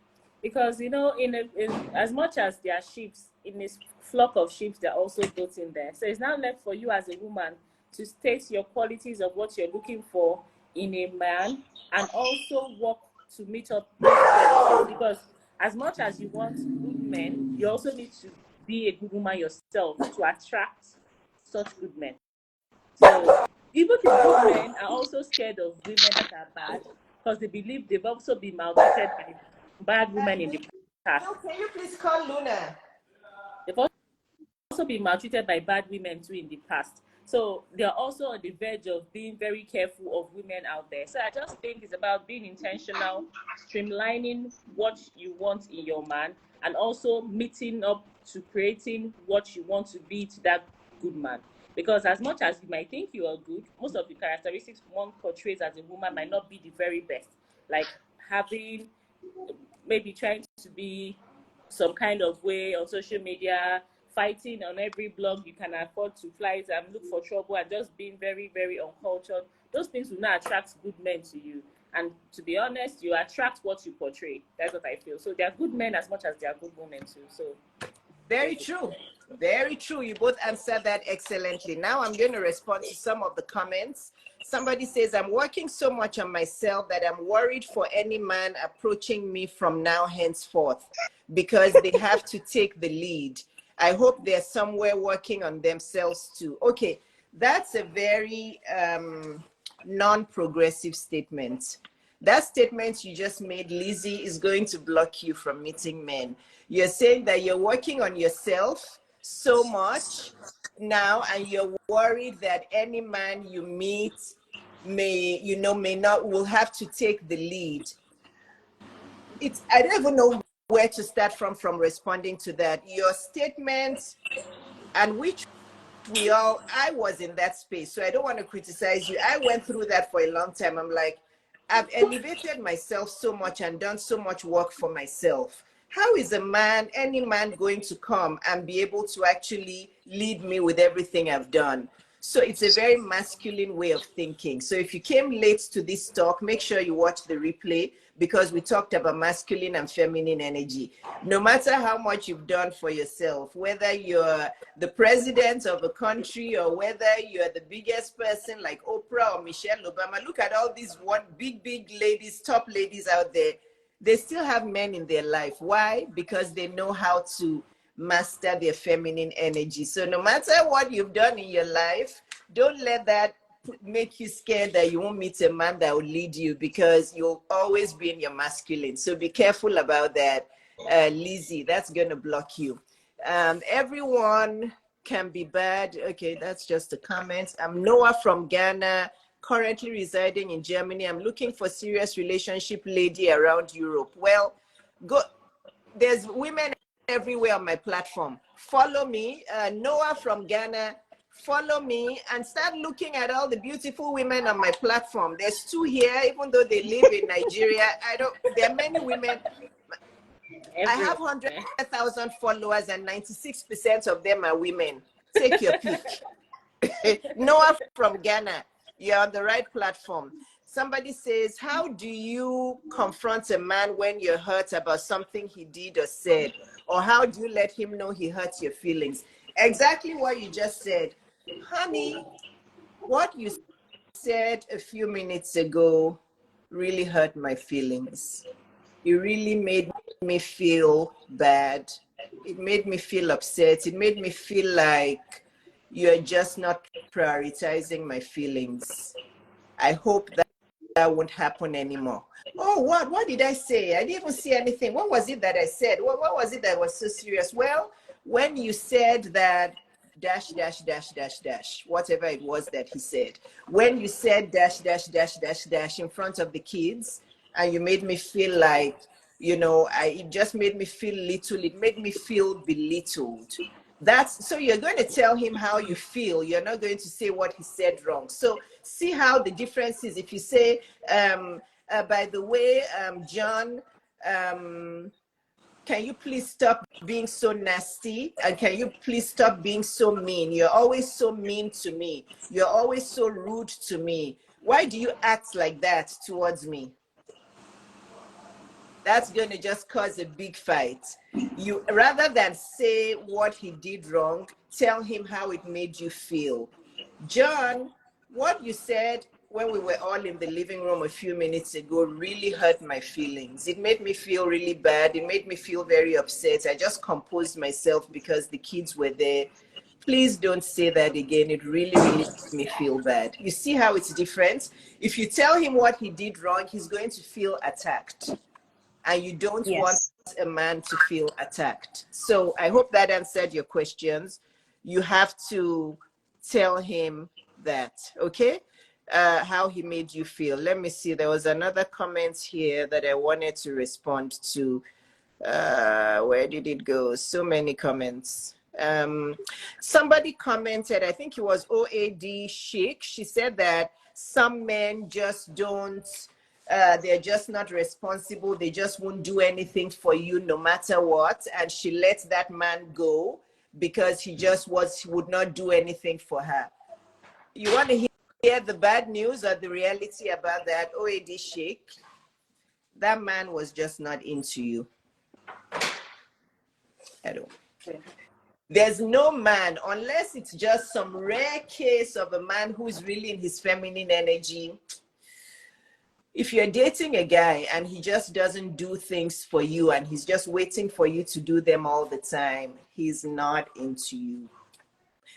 [SPEAKER 3] Because, you know, in as much as there are sheep, in this flock of sheep, there are also goats in there. So it's now left for you as a woman to state your qualities of what you're looking for in a man, and also work to meet up those qualities. Because as much as you want good men, you also need to be a good woman yourself to attract such good men. So even the good men are also scared of women that are bad, because they believe they've also been maltreated by bad women in the past.
[SPEAKER 1] Can you please call Luna?
[SPEAKER 3] They've also been maltreated by bad women too in the past. So they're also on the verge of being very careful of women out there. So I just think it's about being intentional, streamlining what you want in your man, and also meeting up to creating what you want to be to that good man. Because as much as you might think you are good, most of the characteristics one portrays as a woman might not be the very best. Like maybe trying to be some kind of way on social media, fighting on every blog you can afford to fly and look for trouble and just being very, very uncultured, those things will not attract good men to you. And to be honest, you attract what you portray. That's what I feel. So they are good men as much as they are good women too. So
[SPEAKER 1] very true. Very true. You both answered that excellently. Now I'm going to respond to some of the comments. Somebody says, I'm working so much on myself that I'm worried for any man approaching me from now henceforth because they have to take the lead. I hope they're somewhere working on themselves too. Okay, that's a very non-progressive statement. That statement you just made, Lizzie, is going to block you from meeting men. You're saying that you're working on yourself so much now, and you're worried that any man you meet will have to take the lead. I don't even know where to start from responding to that. Your statement, and which I was in that space, so I don't want to criticize you. I went through that for a long time. I'm like, I've elevated myself so much and done so much work for myself. How is any man going to come and be able to actually lead me with everything I've done? So it's a very masculine way of thinking. So if you came late to this talk, make sure you watch the replay, because we talked about masculine and feminine energy. No matter how much you've done for yourself, whether you're the president of a country or whether you're the biggest person like Oprah or Michelle Obama, look at all these big ladies, top ladies out there. They still have men in their life. Why? Because they know how to master their feminine energy. So no matter what you've done in your life, don't let that make you scared that you won't meet a man that will lead you, because you'll always be in your masculine. So be careful about that, Lizzie. That's going to block you. Everyone can be bad. Okay, that's just a comment. I'm Noah from Ghana, currently residing in Germany. I'm looking for serious relationship lady around Europe. Well, there's women everywhere on my platform. Follow me, Noah from Ghana. Follow me and start looking at all the beautiful women on my platform. There's 2 here, even though they live in Nigeria. There are many women. I have 100,000 followers and 96% of them are women. Take your pick. Noah from Ghana, you're on the right platform. Somebody says, how do you confront a man when you're hurt about something he did or said? Or how do you let him know he hurts your feelings? Exactly what you just said. Honey, what you said a few minutes ago really hurt my feelings. It really made me feel bad. It made me feel upset. It made me feel like you're just not prioritizing my feelings. I hope that won't happen anymore. Oh, what did I say? I didn't even see anything. What was it that I said? What was it that was so serious? Well, when you said that dash, dash, dash, dash, dash, whatever it was that he said, when you said dash, dash, dash, dash, dash in front of the kids, and you made me feel like, it just made me feel little. It made me feel belittled. So you're going to tell him how you feel. You're not going to say what he said wrong. So see how the difference is. If you say, by the way, John, can you please stop being so nasty? And can you please stop being so mean? You're always so mean to me. You're always so rude to me. Why do you act like that towards me? That's going to just cause a big fight. You, rather than say what he did wrong, tell him how it made you feel. John, what you said when we were all in the living room a few minutes ago really hurt my feelings. It made me feel really bad. It made me feel very upset. I just composed myself because the kids were there. Please don't say that again. It really, really made me feel bad. You see how it's different? If you tell him what he did wrong, he's going to feel attacked. And you don't want a man to feel attacked. So I hope that answered your questions. You have to tell him that, okay? How he made you feel. Let me see. There was another comment here that I wanted to respond to. Where did it go? So many comments. Somebody commented, I think it was OAD Chic. She said that some men just don't, they're just not responsible. They just won't do anything for you no matter what. And she lets that man go because he would not do anything for her. You want to hear the bad news or the reality about that? OAD Sheikh, that man was just not into you at all.
[SPEAKER 3] Okay.
[SPEAKER 1] There's no man, unless it's just some rare case of a man who's really in his feminine energy. If you're dating a guy and he just doesn't do things for you and he's just waiting for you to do them all the time, he's not into you.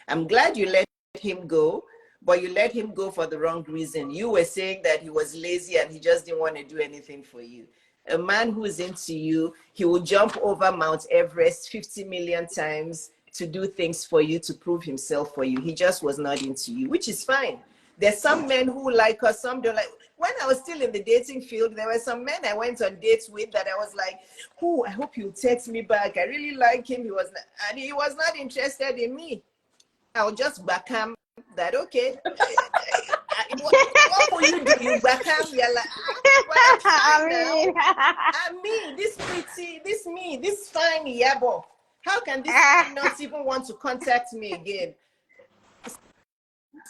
[SPEAKER 1] I'm glad you let him go, but you let him go for the wrong reason. You were saying that he was lazy and he just didn't want to do anything for you. A man who's into you, he will jump over Mount Everest 50 million times to do things for you, to prove himself for you. He just was not into you, which is fine. There's some men who like us, some don't like. When I was still in the dating field, there were some men I went on dates with that I was like, oh, I hope he'll text me back. I really like him. He was not interested in me. I'll just back him that, okay. What will you do? You back him, you're like, this fine Iyabo. How can this man not even want to contact me again?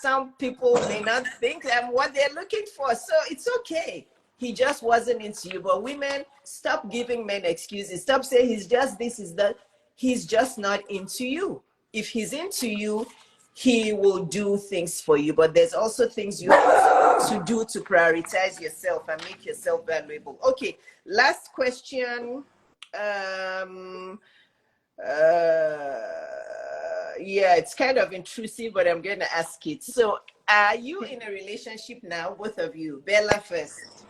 [SPEAKER 1] Some people may not think I'm what they're looking for, so it's okay. He just wasn't into you. But women, stop giving men excuses. Stop saying he's just this, is that. He's just not into you. If he's into you, he will do things for you. But there's also things you have to do to prioritize yourself and make yourself valuable. Okay, last question. Yeah, it's kind of intrusive, but I'm going to ask it. So, are you in a relationship now, both of you? Bella first.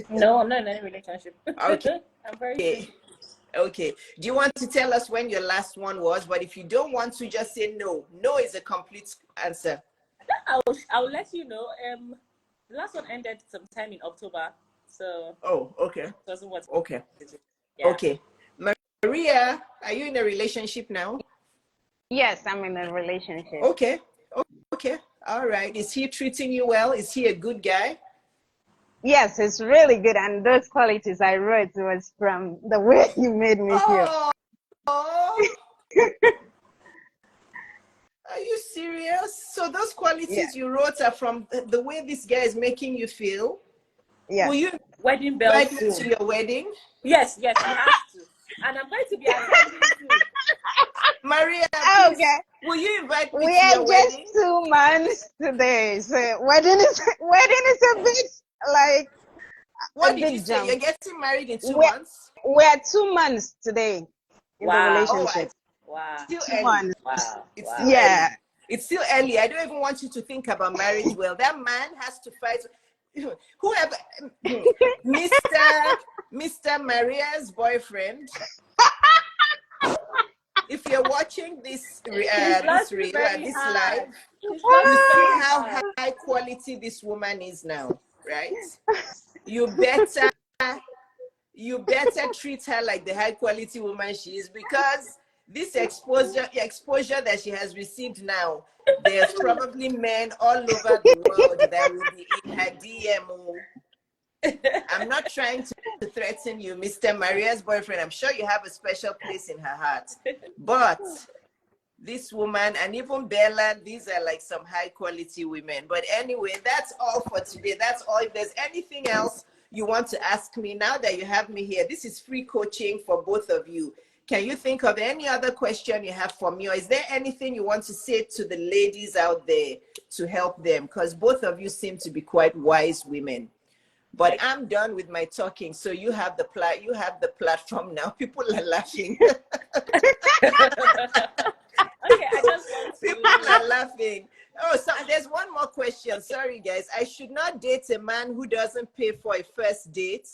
[SPEAKER 3] No, I'm not in any relationship.
[SPEAKER 1] Okay.
[SPEAKER 3] I'm very single.
[SPEAKER 1] Okay. Do you want to tell us when your last one was? But if you don't want to, just say no. No is a complete answer.
[SPEAKER 3] I'll let you know. The last one ended sometime in October. So.
[SPEAKER 1] Oh, okay.
[SPEAKER 3] Doesn't want.
[SPEAKER 1] Okay.
[SPEAKER 3] Yeah.
[SPEAKER 1] Okay. Maria, are you in a relationship now?
[SPEAKER 2] Yes, I'm in a relationship.
[SPEAKER 1] Okay. Okay. All right. Is he treating you well? Is he a good guy?
[SPEAKER 2] Yes, it's really good. And those qualities I wrote was from the way you made me feel.
[SPEAKER 1] Oh. Are you serious? So those qualities you wrote are from the way this guy is making you feel?
[SPEAKER 2] Yeah.
[SPEAKER 1] Will you
[SPEAKER 3] wedding bells
[SPEAKER 1] invite me to your wedding?
[SPEAKER 3] Yes, you have to. And I'm going to be attending too.
[SPEAKER 1] Maria, please,
[SPEAKER 2] okay.
[SPEAKER 1] Will you invite me
[SPEAKER 2] we
[SPEAKER 1] to
[SPEAKER 2] are
[SPEAKER 1] your
[SPEAKER 2] just
[SPEAKER 1] wedding?
[SPEAKER 2] 2 months today. So wedding is a bit like
[SPEAKER 1] what
[SPEAKER 2] a
[SPEAKER 1] did
[SPEAKER 2] big
[SPEAKER 1] you say?
[SPEAKER 2] jump.
[SPEAKER 1] You're getting married in 2 months?
[SPEAKER 2] We're 2 months today in the relationship.
[SPEAKER 3] Wow.
[SPEAKER 1] Still
[SPEAKER 2] 2
[SPEAKER 1] early.
[SPEAKER 2] months.
[SPEAKER 3] Wow.
[SPEAKER 1] It's still early. It's still early. I don't even want you to think about marriage. Well, that man has to fight. Whoever, Mr. Maria's boyfriend. If you're watching this reel, this live, you see how high quality this woman is now, right? You better treat her like the high quality woman she is, because this exposure that she has received now, there's probably men all over the world that will be in her DMO. I'm not trying to threaten you, Mr. Maria's boyfriend. I'm sure you have a special place in her heart. But this woman, and even Bella, these are like some high quality women. But anyway, that's all for today. That's all. If there's anything else you want to ask me, now that you have me here, this is free coaching for both of you. Can you think of any other question you have for me? Or is there anything you want to say to the ladies out there to help them? Because both of you seem to be quite wise women. But I'm done with my talking, so you have the platform now. People are laughing.
[SPEAKER 3] Okay, I just want to...
[SPEAKER 1] People are laughing. Oh, so there's one more question. Sorry, guys. I should not date a man who doesn't pay for a first date.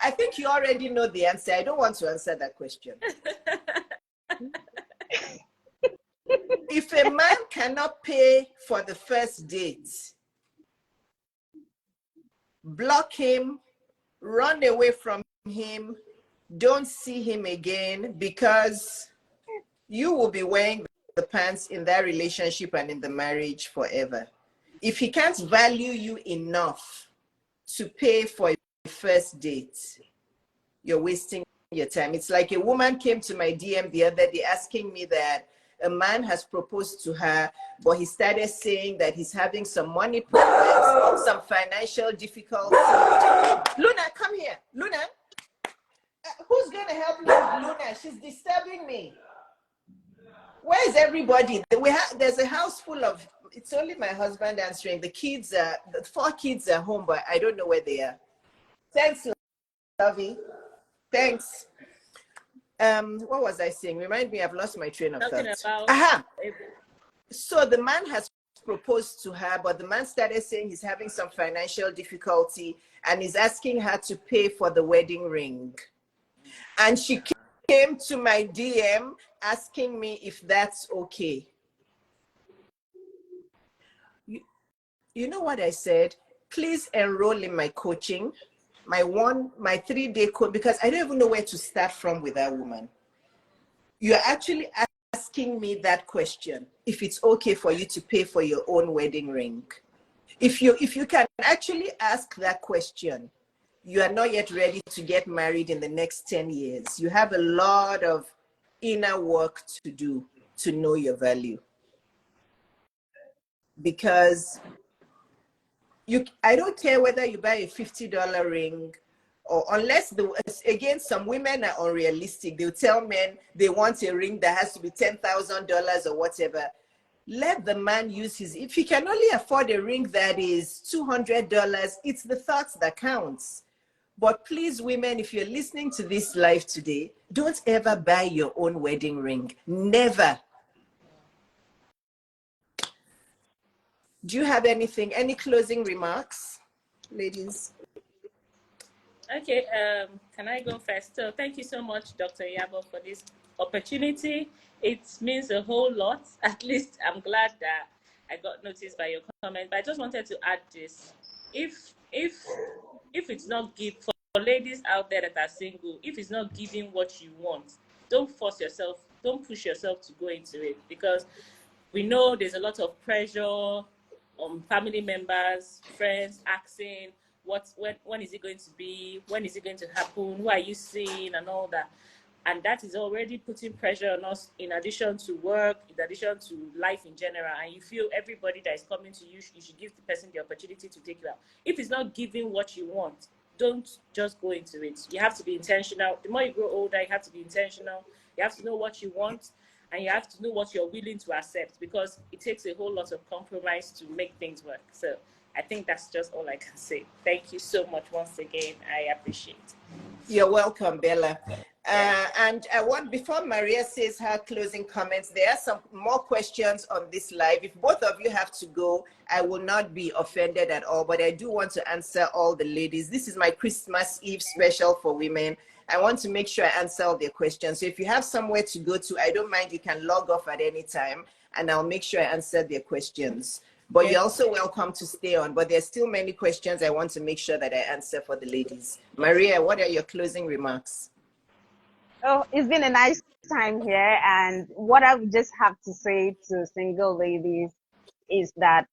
[SPEAKER 1] I think you already know the answer. I don't want to answer that question. If a man cannot pay for the first date, block him, run away from him, don't see him again, because you will be wearing the pants in that relationship and in the marriage forever. If he can't value you enough to pay for a first date, you're wasting your time. It's like a woman came to my DM the other day asking me that a man has proposed to her, but he started saying that he's having some money problems, some financial difficulty. Luna, come here. Luna, who's going to help me with Luna? She's disturbing me. Where is everybody? There's a house full of, it's only my husband answering. The 4 kids are home, but I don't know where they are. Thanks, Lovey. Thanks. What was I saying? Remind me, I've lost my train of thought. Aha. So the man has proposed to her, but the man started saying he's having some financial difficulty and is asking her to pay for the wedding ring. And she came to my DM asking me if that's okay. You know what I said? Please enroll in my coaching, my 3-day coach, because I don't even know where to start from with that woman. You're actually asking me that question, if it's okay for you to pay for your own wedding ring. If you can actually ask that question, you are not yet ready to get married in the next 10 years. You have a lot of inner work to do to know your value. Because I don't care whether you buy a $50 ring, or unless again, some women are unrealistic. They'll tell men they want a ring that has to be $10,000 or whatever. Let the man use his, if he can only afford a ring that is $200, it's the thoughts that counts. But please, women, if you're listening to this live today, don't ever buy your own wedding ring. Never. Do you have anything, any closing remarks, ladies?
[SPEAKER 3] Okay, can I go first? So thank you so much, Dr. Iyabo, for this opportunity. It means a whole lot. At least I'm glad that I got noticed by your comment. But I just wanted to add this. If it's not for ladies out there that are single, if it's not giving what you want, don't force yourself, don't push yourself to go into it, because we know there's a lot of pressure on family members, friends asking, when is it going to be? When is it going to happen? Who are you seeing? And all that. And that is already putting pressure on us, in addition to work, in addition to life in general. And you feel everybody that is coming to you, you should give the person the opportunity to take you out. If it's not giving what you want, don't just go into it. You have to be intentional. The more you grow older, you have to be intentional. You have to know what you want, and you have to know what you're willing to accept, because it takes a whole lot of compromise to make things work. So I think that's just all I can say. Thank you so much once again. I appreciate it.
[SPEAKER 1] You're welcome, Bella. And I want, before Maria says her closing comments, there are some more questions on this live. If both of you have to go, I will not be offended at all, but I do want to answer all the ladies. This is my Christmas Eve special for women. I want to make sure I answer all their questions. So if you have somewhere to go to, I don't mind, you can log off at any time, and I'll make sure I answer their questions. But you're also welcome to stay on. But there's still many questions I want to make sure that I answer for the ladies. Maria, what are your closing remarks?
[SPEAKER 2] Oh, it's been a nice time here. And what I would just have to say to single ladies is that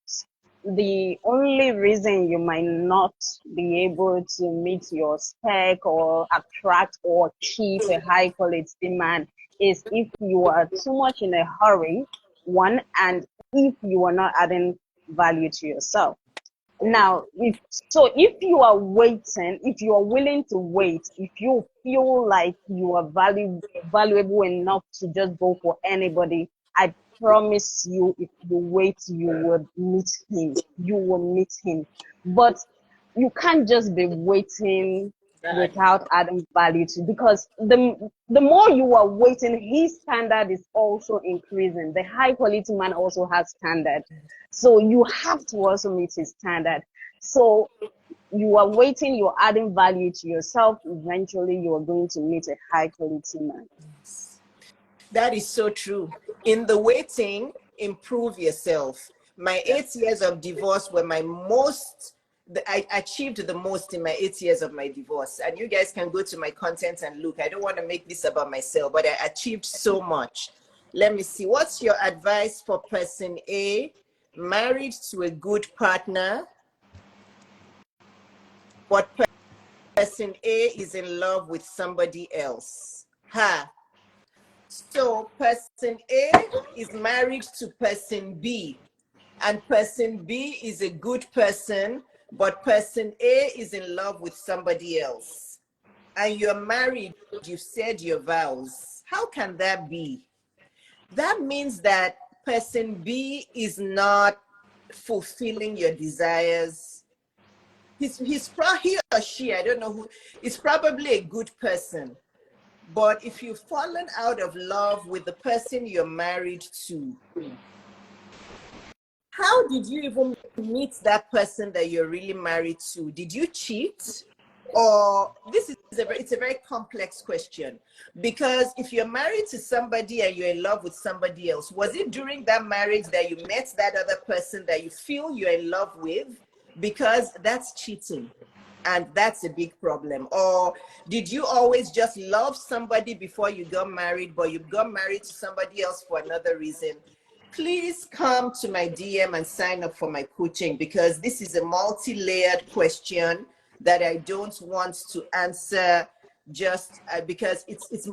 [SPEAKER 2] the only reason you might not be able to meet your spec or attract or keep a high quality man is if you are too much in a hurry, one, and if you are not adding value to yourself. Now, if you are waiting, if you are willing to wait, if you feel like you are valuable enough to just go for anybody, I promise you, if you wait, you will meet him. You will meet him. But you can't just be waiting without adding value to, because the more you are waiting, his standard is also increasing. The high quality man also has standard. So you have to also meet his standard. So you are waiting, you're adding value to yourself. Eventually, you are going to meet a high quality man.
[SPEAKER 1] That is so true. In the waiting, improve yourself. My 8 years of divorce were my most, I achieved the most in my 8 years of my divorce. And you guys can go to my content and look. I don't want to make this about myself, but I achieved so much. Let me see. What's your advice for person A, married to a good partner, but person A is in love with somebody else. Ha. So person A is married to person B, and person B is a good person, but person A is in love with somebody else. And you're married, you've said your vows. How can that be? That means that person B is not fulfilling your desires. He or she, I don't know who, is probably a good person. But if you've fallen out of love with the person you're married to, how did you even meet that person that you're really married to? Did you cheat? Or this is it's a very complex question, because if you're married to somebody and you're in love with somebody else, was it during that marriage that you met that other person that you feel you're in love with? Because that's cheating, and that's a big problem. Or did you always just love somebody before you got married, but you got married to somebody else for another reason? Please come to my DM and sign up for my coaching, because this is a multi-layered question that I don't want to answer just because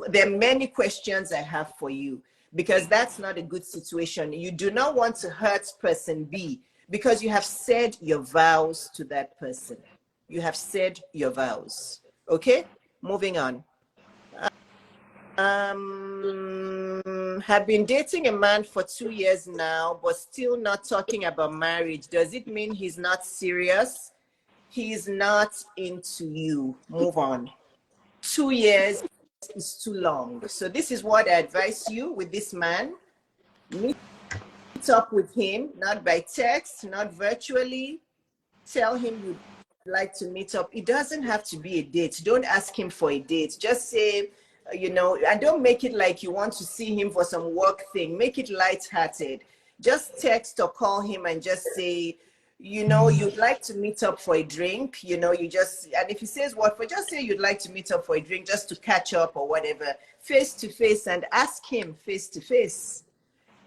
[SPEAKER 1] there are many questions I have for you, because that's not a good situation. You do not want to hurt person B, because you have said your vows to that person. You have said your vows. Okay, moving on. Have been dating a man for 2 years now, but still not talking about marriage. Does it mean he's not serious? He's not into you. Move on. 2 years is too long. So this is what I advise you with this man. Meet up with him, not by text, not virtually. Tell him you'd like to meet up. It doesn't have to be a date. Don't ask him for a date. Just say, and don't make it like you want to see him for some work thing. Make it lighthearted. Just text or call him and just say, you'd like to meet up for a drink. And if he says what for, just say you'd like to meet up for a drink just to catch up or whatever, face to face, and ask him face to face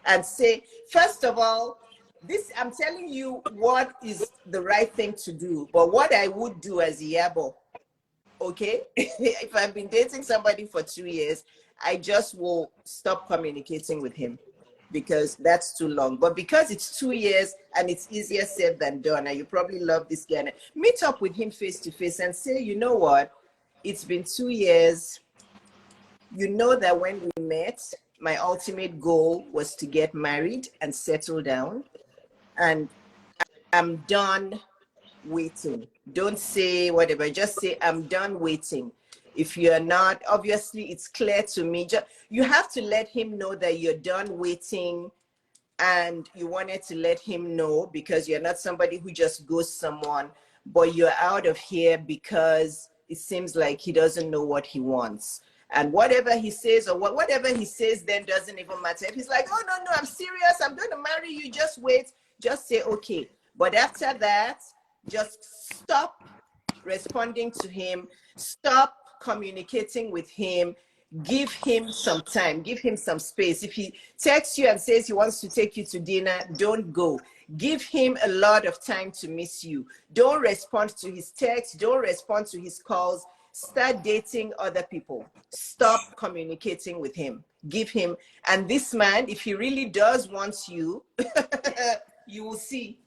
[SPEAKER 1] and say, first of all, I'm telling you what is the right thing to do, but what I would do as Iyabo, okay? If I've been dating somebody for 2 years, I just will stop communicating with him, because that's too long. But because it's 2 years and it's easier said than done, and you probably love this guy, meet up with him face to face and say, you know what? It's been 2 years. You know that when we met, my ultimate goal was to get married and settle down. And I'm done waiting. Don't say whatever, just say I'm done waiting. If you're not, obviously it's clear to me. You have to let him know that you're done waiting, and you wanted to let him know, because you're not somebody who just goes someone, but you're out of here because it seems like he doesn't know what he wants. And whatever he says, or whatever he says then doesn't even matter. If he's like, oh, no, I'm serious, I'm going to marry you, just wait, just say, okay. But after that, just stop responding to him, stop communicating with him, give him some time, give him some space. If he texts you and says he wants to take you to dinner, don't go. Give him a lot of time to miss you. Don't respond to his texts, don't respond to his calls. Start dating other people. Stop communicating with him. Give him, and this man, if he really does want you, you will see.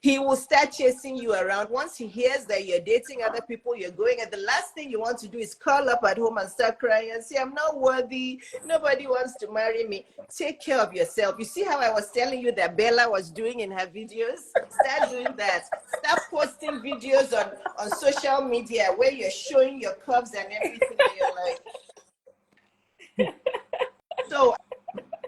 [SPEAKER 1] He will start chasing you around. Once he hears that you're dating other people, you're going, and the last thing you want to do is curl up at home and start crying and say, I'm not worthy. Nobody wants to marry me. Take care of yourself. You see how I was telling you that Bella was doing in her videos? Start doing that. Start posting videos on social media where you're showing your curves and everything. And you're like, so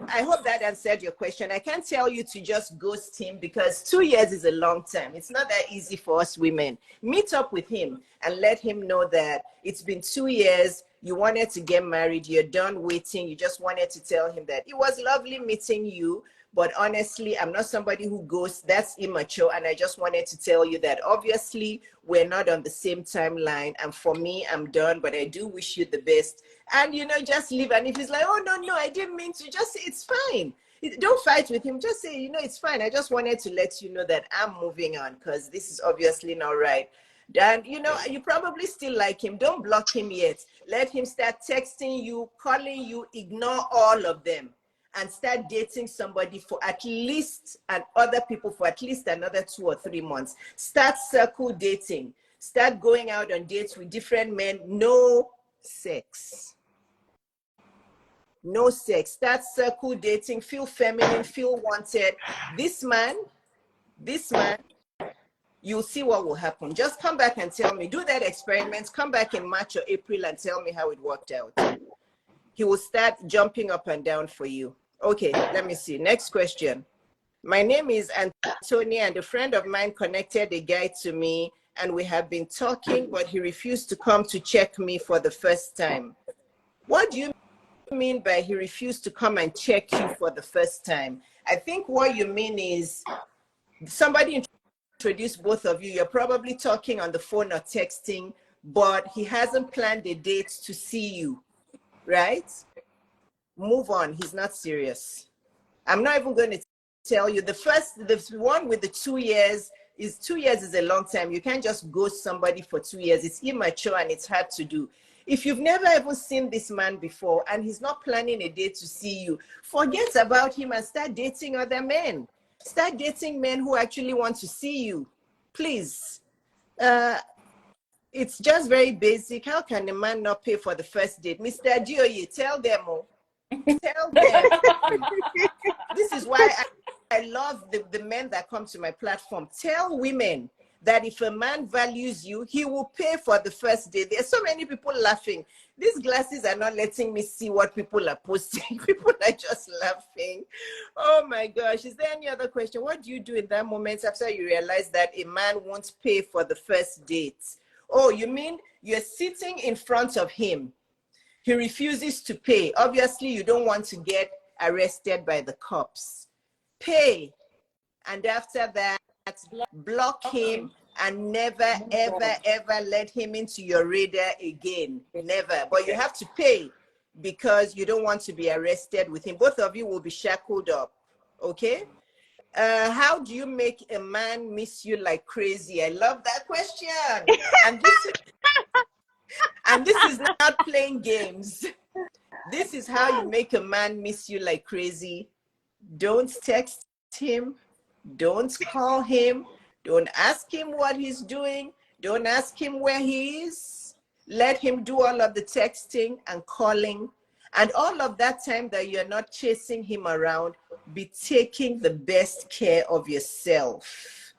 [SPEAKER 1] I hope that answered your question. I can't tell you to just ghost him, because 2 years is a long time. It's not that easy for us women. Meet up with him and let him know that it's been 2 years. You wanted to get married. You're done waiting. You just wanted to tell him that it was lovely meeting you, but honestly, I'm not somebody who ghosts. That's immature. And I just wanted to tell you that obviously we're not on the same timeline. And for me, I'm done, but I do wish you the best. And, just leave. And if he's like, oh, no, I didn't mean to, just say it's fine. Don't fight with him. Just say, it's fine. I just wanted to let you know that I'm moving on, because this is obviously not right. And you know, you probably still like him. Don't block him yet. Let him start texting you, calling you, ignore all of them, and start dating somebody for at least, and other people for at least another 2 or 3 months. Start circle dating. Start going out on dates with different men. No sex. No sex. Start circle dating. Feel feminine, feel wanted. This man, you'll see what will happen. Just come back and tell me. Do that experiment. Come back in March or April and tell me how it worked out. He will start jumping up and down for you. Okay, let me see. Next question. My name is Antonia, and a friend of mine connected a guy to me, and we have been talking, but he refused to come to check me for the first time. What do you mean by he refused to come and check you for the first time? I think what you mean is somebody introduced both of you. You're probably talking on the phone or texting, but he hasn't planned a date to see you, right? Move on. He's not serious. I'm not even going to tell you. The one with the 2 years is 2 years is a long time. You can't just ghost somebody for 2 years. It's immature and it's hard to do. If you've never ever seen this man before and he's not planning a date to see you, forget about him and start dating other men. Start dating men who actually want to see you. Please. It's just very basic. How can a man not pay for the first date? Mr. Dioye, tell them. Tell them. This is why I love the men that come to my platform. Tell women that if a man values you, he will pay for the first day. There's so many people laughing. These glasses are not letting me see what people are posting. People are just laughing. Oh my gosh. Is there any other question? What do you do in that moment after you realize that a man won't pay for the first date? Oh, you mean you're sitting in front of him. He refuses to pay. Obviously, you don't want to get arrested by the cops. Pay. And after that, block him and never, ever, ever let him into your radar again. Never. But you have to pay because you don't want to be arrested with him. Both of you will be shackled up. Okay? How do you make a man miss you like crazy? I love that question. And this is not playing games. This is how you make a man miss you like crazy. Don't text him. Don't call him. Don't ask him what he's doing. Don't ask him where he is. Let him do all of the texting and calling. And all of that time that you're not chasing him around, be taking the best care of yourself.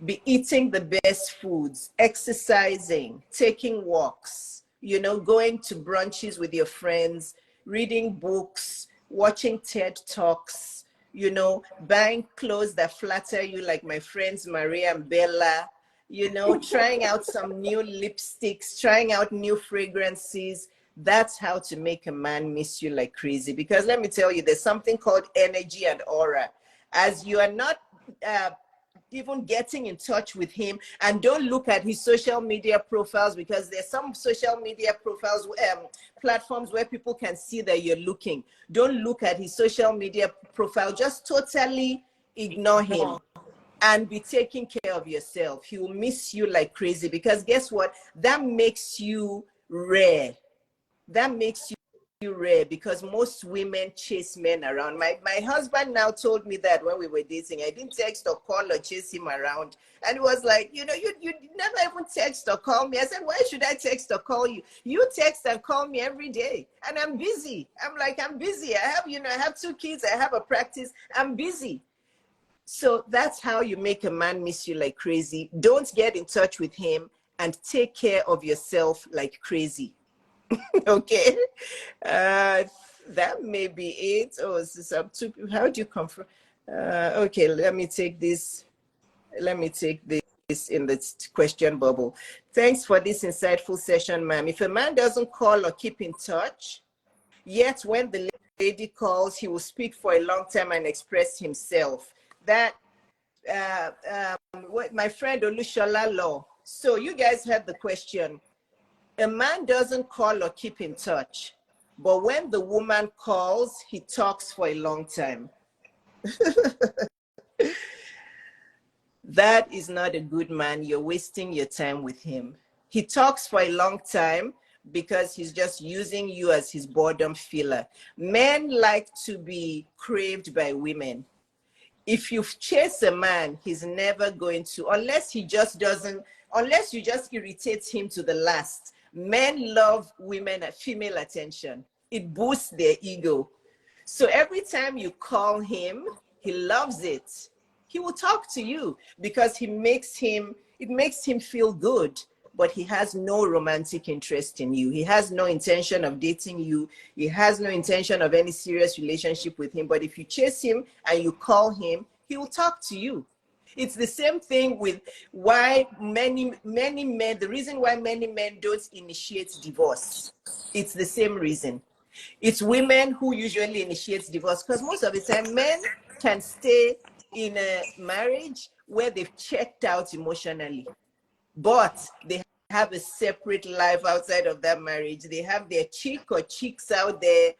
[SPEAKER 1] Be eating the best foods, exercising, taking walks, you know, going to brunches with your friends, reading books, watching TED Talks, you know, buying clothes that flatter you like my friends Maria and Bella, you know, trying out some new lipsticks, trying out new fragrances. That's how to make a man miss you like crazy. Because let me tell you, there's something called energy and aura. As you are not even getting in touch with him, and don't look at his social media profiles, because there's some social media profiles, platforms where people can see that you're looking. Don't look at his social media profile. Just totally ignore him and be taking care of yourself. He will miss you like crazy, because guess what? That makes you rare. That makes you rare, because most women chase men around. My husband now told me that when we were dating, I didn't text or call or chase him around. And it was like, you know, you never even text or call me. I said, why should I text or call you? You text and call me every day. And I'm busy. I'm like, I'm busy. I have 2 kids. I have a practice. I'm busy. So that's how you make a man miss you like crazy. Don't get in touch with him and take care of yourself like crazy. Okay, that may be it. Oh, how do you confirm? Okay, let me take this in the question bubble. Thanks for this insightful session, ma'am. If a man doesn't call or keep in touch, yet when the lady calls, he will speak for a long time and express himself. That what my friend Olushola Law. So you guys heard the question. A man doesn't call or keep in touch, but when the woman calls, he talks for a long time. That is not a good man. You're wasting your time with him. He talks for a long time because he's just using you as his boredom filler. Men like to be craved by women. If you chase a man, he's never going to, unless he just doesn't, unless you just irritate him to the last. Men love women and female attention. It boosts their ego. So every time you call him, he loves it. He will talk to you because it makes him feel good, but he has no romantic interest in you. He has no intention of dating you. He has no intention of any serious relationship with him. But if you chase him and you call him, he will talk to you. It's the same thing with why many men, the reason why many men don't initiate divorce. It's the same reason. It's women who usually initiate divorce, because most of the time men can stay in a marriage where they've checked out emotionally, but they have a separate life outside of that marriage. They have their chick or chicks out there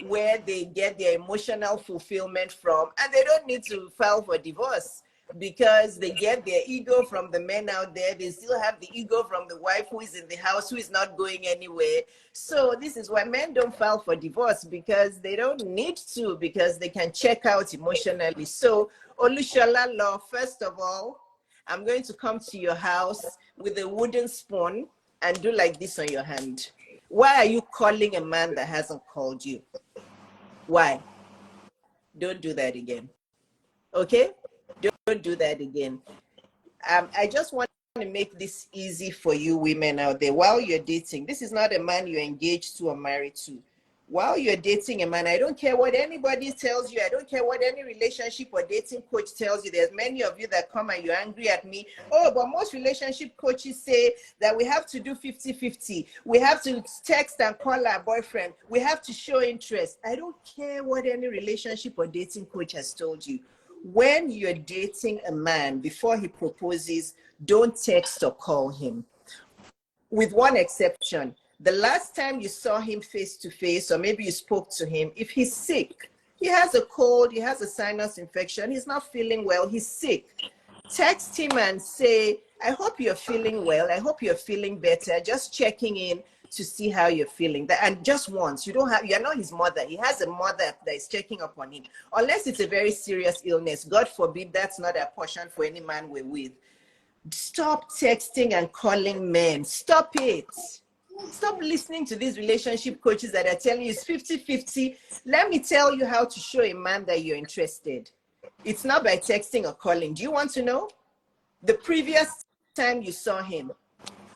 [SPEAKER 1] where they get their emotional fulfillment from, and they don't need to file for divorce because they get their ego from the men out there. They still have the ego from the wife who is in the house, who is not going anywhere. So this is why men don't file for divorce, because they don't need to, because they can check out emotionally. So Olushola Law, first of all, I'm going to come to your house with a wooden spoon and do like this on your hand. Why are you calling a man that hasn't called you? Why? Don't do that again. Okay? Don't do that again. I just want to make this easy for you women out there. While you're dating, this is not a man you're engaged to or married to. While you're dating a man, I don't care what anybody tells you. I don't care what any relationship or dating coach tells you. There's many of you that come and you're angry at me. Oh, but most relationship coaches say that we have to do 50-50. We have to text and call our boyfriend. We have to show interest. I don't care what any relationship or dating coach has told you. When you're dating a man, before he proposes, don't text or call him. With one exception. The last time you saw him face to face, or maybe you spoke to him, if he's sick, he has a cold, he has a sinus infection, he's not feeling well, he's sick, text him and say, I hope you're feeling well, I hope you're feeling better, just checking in to see how you're feeling. And just once, you're not his mother. He has a mother that is checking up on him. Unless it's a very serious illness, God forbid, that's not a portion for any man we're with. Stop texting and calling men. Stop it. Stop listening to these relationship coaches that are telling you it's 50-50. Let me tell you how to show a man that you're interested. It's not by texting or calling. Do you want to know? The previous time you saw him,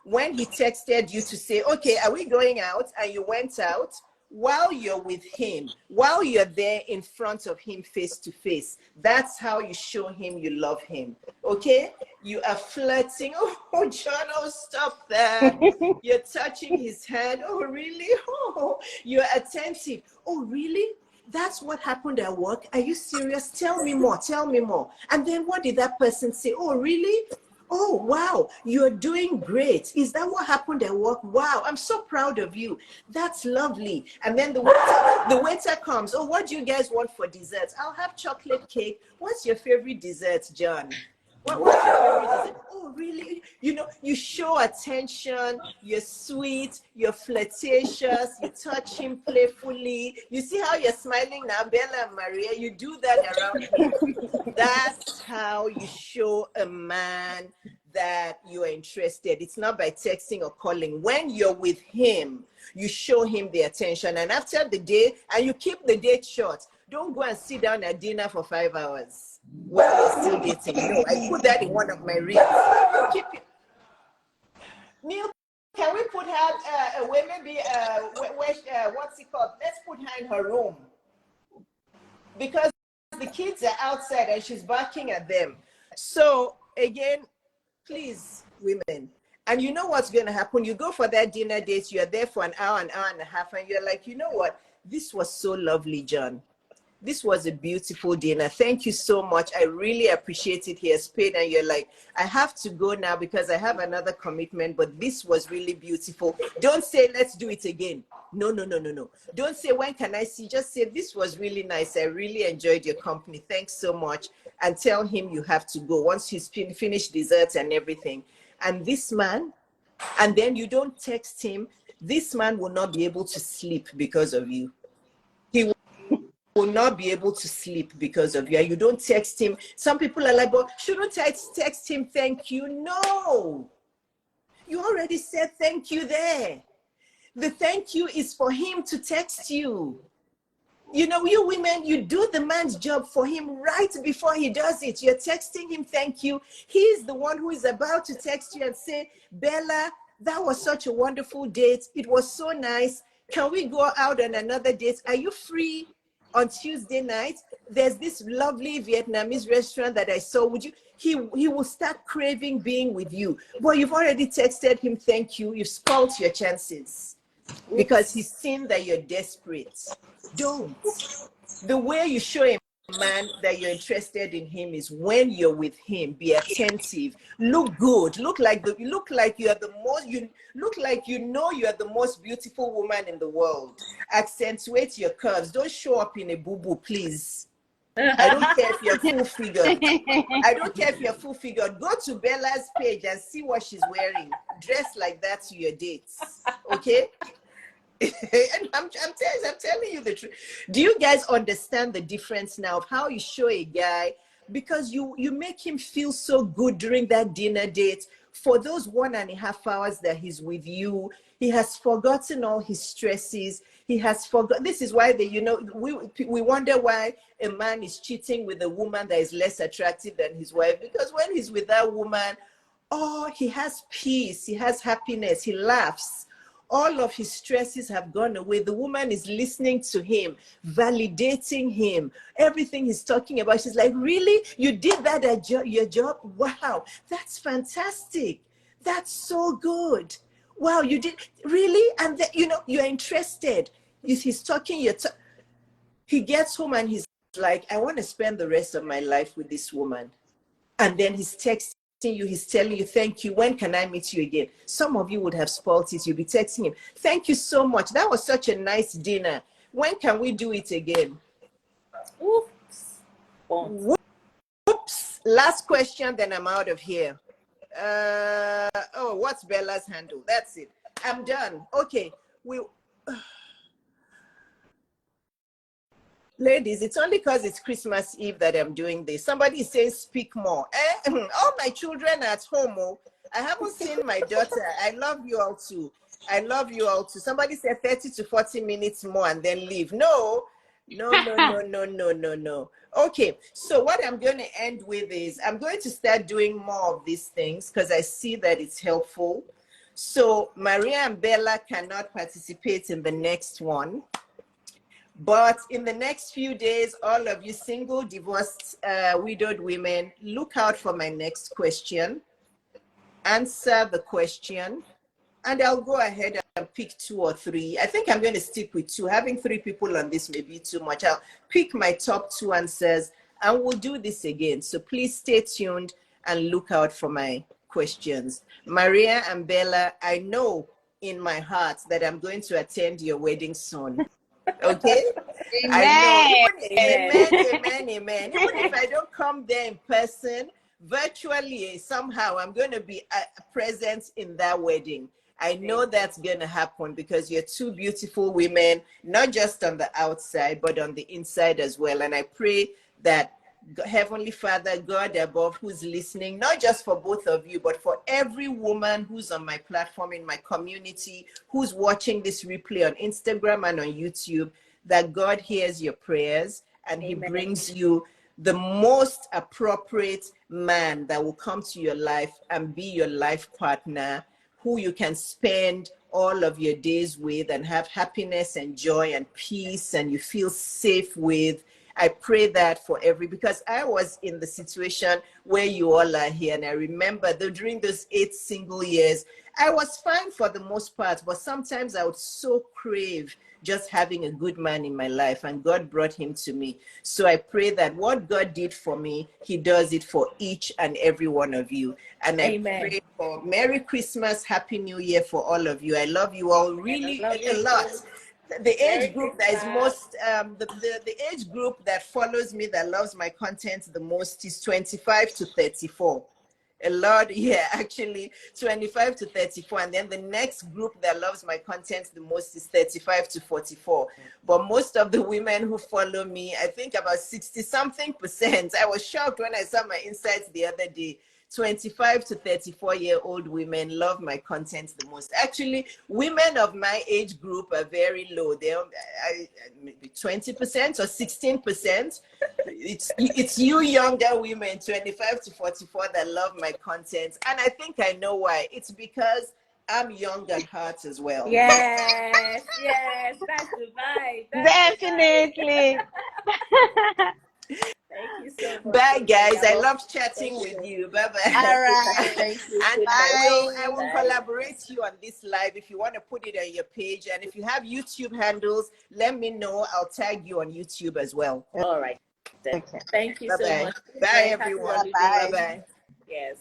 [SPEAKER 1] when he texted you to say, okay, are we going out? And you went out, while you're with him, while you're there in front of him face to face, that's how you show him you love him. Okay? You are flirting. Oh, John, oh, stop that. You're touching his hand. Oh, really? Oh, you're attentive. Oh, really? That's what happened at work? Are you serious? Tell me more. Tell me more. And then what did that person say? Oh, really? Oh, wow, you're doing great. Is that what happened at work? Wow, I'm so proud of you. That's lovely. And then the waiter comes. Oh, what do you guys want for dessert? I'll have chocolate cake. What's your favorite dessert, John? What's your favorite dessert? Oh, really? You know, you show attention, you're sweet, you're flirtatious, you touch him playfully. You see how you're smiling now, Bella and Maria? You do that around him. That's how you show a man that you're interested. It's not by texting or calling. When you're with him, you show him the attention. And after the day, and you keep the date short, don't go and sit down at dinner for 5 hours while you're still dating. No, I put that in one of my reels. Keep it. Neil, can we put her away? Maybe what's it called? Let's put her in her room, because the kids are outside and she's barking at them. So again, please, women. And you know what's going to happen? You go for that dinner date, you're there for an hour and a half, and you're like, you know what? This was so lovely, John. this was a beautiful dinner. Thank you so much. I really appreciate it. He has paid, and you're like, I have to go now because I have another commitment, but this was really beautiful. Don't say, let's do it again. No, no, no, no, no. Don't say, when can I see? Just say, this was really nice. I really enjoyed your company. Thanks so much. And tell him you have to go once he's finished desserts and everything. And this man, and then you don't text him, this man will not be able to sleep because of you. He will not be able to sleep because of you. And you don't text him. Some people are like, but shouldn't I text him thank you? No. You already said thank you there. The thank you is for him to text you. You know, you women, you do the man's job for him right before he does it. You're texting him thank you. He's the one who is about to text you and say, Bella, that was such a wonderful date. It was so nice. Can we go out on another date? Are you free on Tuesday night? There's this lovely Vietnamese restaurant that I saw. Would you? He will start craving being with you. But you've already texted him thank you. You've spoiled your chances because he's seen that you're desperate. Don't. The way you show a man that you're interested in him is when you're with him. Be attentive. Look good. Look like you are the most. You look like you know you are the most beautiful woman in the world. Accentuate your curves. Don't show up in a boo-boo, please. I don't care if you're full figured. I don't care if you're full figured. Go to Bella's page and see what she's wearing. Dress like that to your dates. Okay? And I'm telling you the truth. Do you guys understand the difference now of how you show a guy? Because you make him feel so good during that dinner date. For those 1.5 hours that he's with you, he has forgotten all his stresses. He has forgotten. This is why we wonder why a man is cheating with a woman that is less attractive than his wife. Because when he's with that woman, oh, he has peace, he has happiness, he laughs. All of his stresses have gone away. The woman is listening to him, validating him. Everything he's talking about, she's like, really? You did that at your job? Wow, that's fantastic. That's so good. Wow, you did, really? And you're interested. He's talking, he gets home and he's like, I want to spend the rest of my life with this woman. And then he's texting you, he's telling you thank you, when can I meet you again? Some of you would have spoiled it. You'll be texting him, thank you so much, that was such a nice dinner, when can we do it again?
[SPEAKER 3] Oops.
[SPEAKER 1] Whoops. Last question, then I'm out of here. What's Bella's handle? That's it, I'm done. Okay, ladies, it's only because it's Christmas Eve that I'm doing this. Somebody is saying speak more. All my children are at home. Oh. I haven't seen my daughter. I love you all too. I love you all too. Somebody said 30 to 40 minutes more and then leave. No. Okay, so what I'm going to end with is I'm going to start doing more of these things because I see that it's helpful. So Maria and Bella cannot participate in the next one. But in the next few days, all of you single, divorced, widowed women, look out for my next question. Answer the question. And I'll go ahead and pick 2 or 3. I think I'm going to stick with 2. Having 3 people on this may be too much. I'll pick my top 2 answers and we'll do this again. So please stay tuned and look out for my questions. Maria and Bella, I know in my heart that I'm going to attend your wedding soon. Okay?
[SPEAKER 2] Amen.
[SPEAKER 1] I know. Amen. Even if I don't come there in person, virtually somehow I'm going to be present in that wedding. I know that's going to happen because you're 2 beautiful women, not just on the outside, but on the inside as well. And I pray that Heavenly Father, God above, who's listening, not just for both of you, but for every woman who's on my platform, in my community, who's watching this replay on Instagram and on YouTube, that God hears your prayers and Amen. He brings you the most appropriate man that will come to your life and be your life partner, who you can spend all of your days with and have happiness and joy and peace and you feel safe with. I pray that for because I was in the situation where you all are here. And I remember that during those 8 single years, I was fine for the most part, but sometimes I would so crave just having a good man in my life, and God brought him to me. So I pray that what God did for me, he does it for each and every one of you. And I pray for Merry Christmas, Happy New Year for all of you. I love you all really a lot. The age group that is most, the age group that follows me, that loves my content the most, is 25 to 34. A lot, yeah, actually 25 to 34. And then the next group that loves my content the most is 35 to 44. But most of the women who follow me, I think about 60 something percent. I was shocked when I saw my insights the other day. 25 to 34-year-old women love my content the most. Actually, women of my age group are very low. They're maybe 20% or 16%. It's you younger women, 25 to 44, that love my content. And I think I know why. It's because I'm young at heart as well.
[SPEAKER 3] Yes, that's the vibe.
[SPEAKER 2] Definitely.
[SPEAKER 3] Thank you so much.
[SPEAKER 1] Bye, guys. I love chatting with you. Bye bye.
[SPEAKER 2] All right.
[SPEAKER 3] Thank you.
[SPEAKER 1] And I will
[SPEAKER 2] Bye.
[SPEAKER 1] collaborate you on this live if you want to put it on your page. And if you have YouTube handles, let me know. I'll tag you on YouTube as well.
[SPEAKER 3] All right.
[SPEAKER 2] Okay.
[SPEAKER 3] Thank you so
[SPEAKER 1] Bye-bye.
[SPEAKER 3] much.
[SPEAKER 1] Bye, everyone.
[SPEAKER 2] Bye.
[SPEAKER 1] Bye-bye.
[SPEAKER 3] Yes.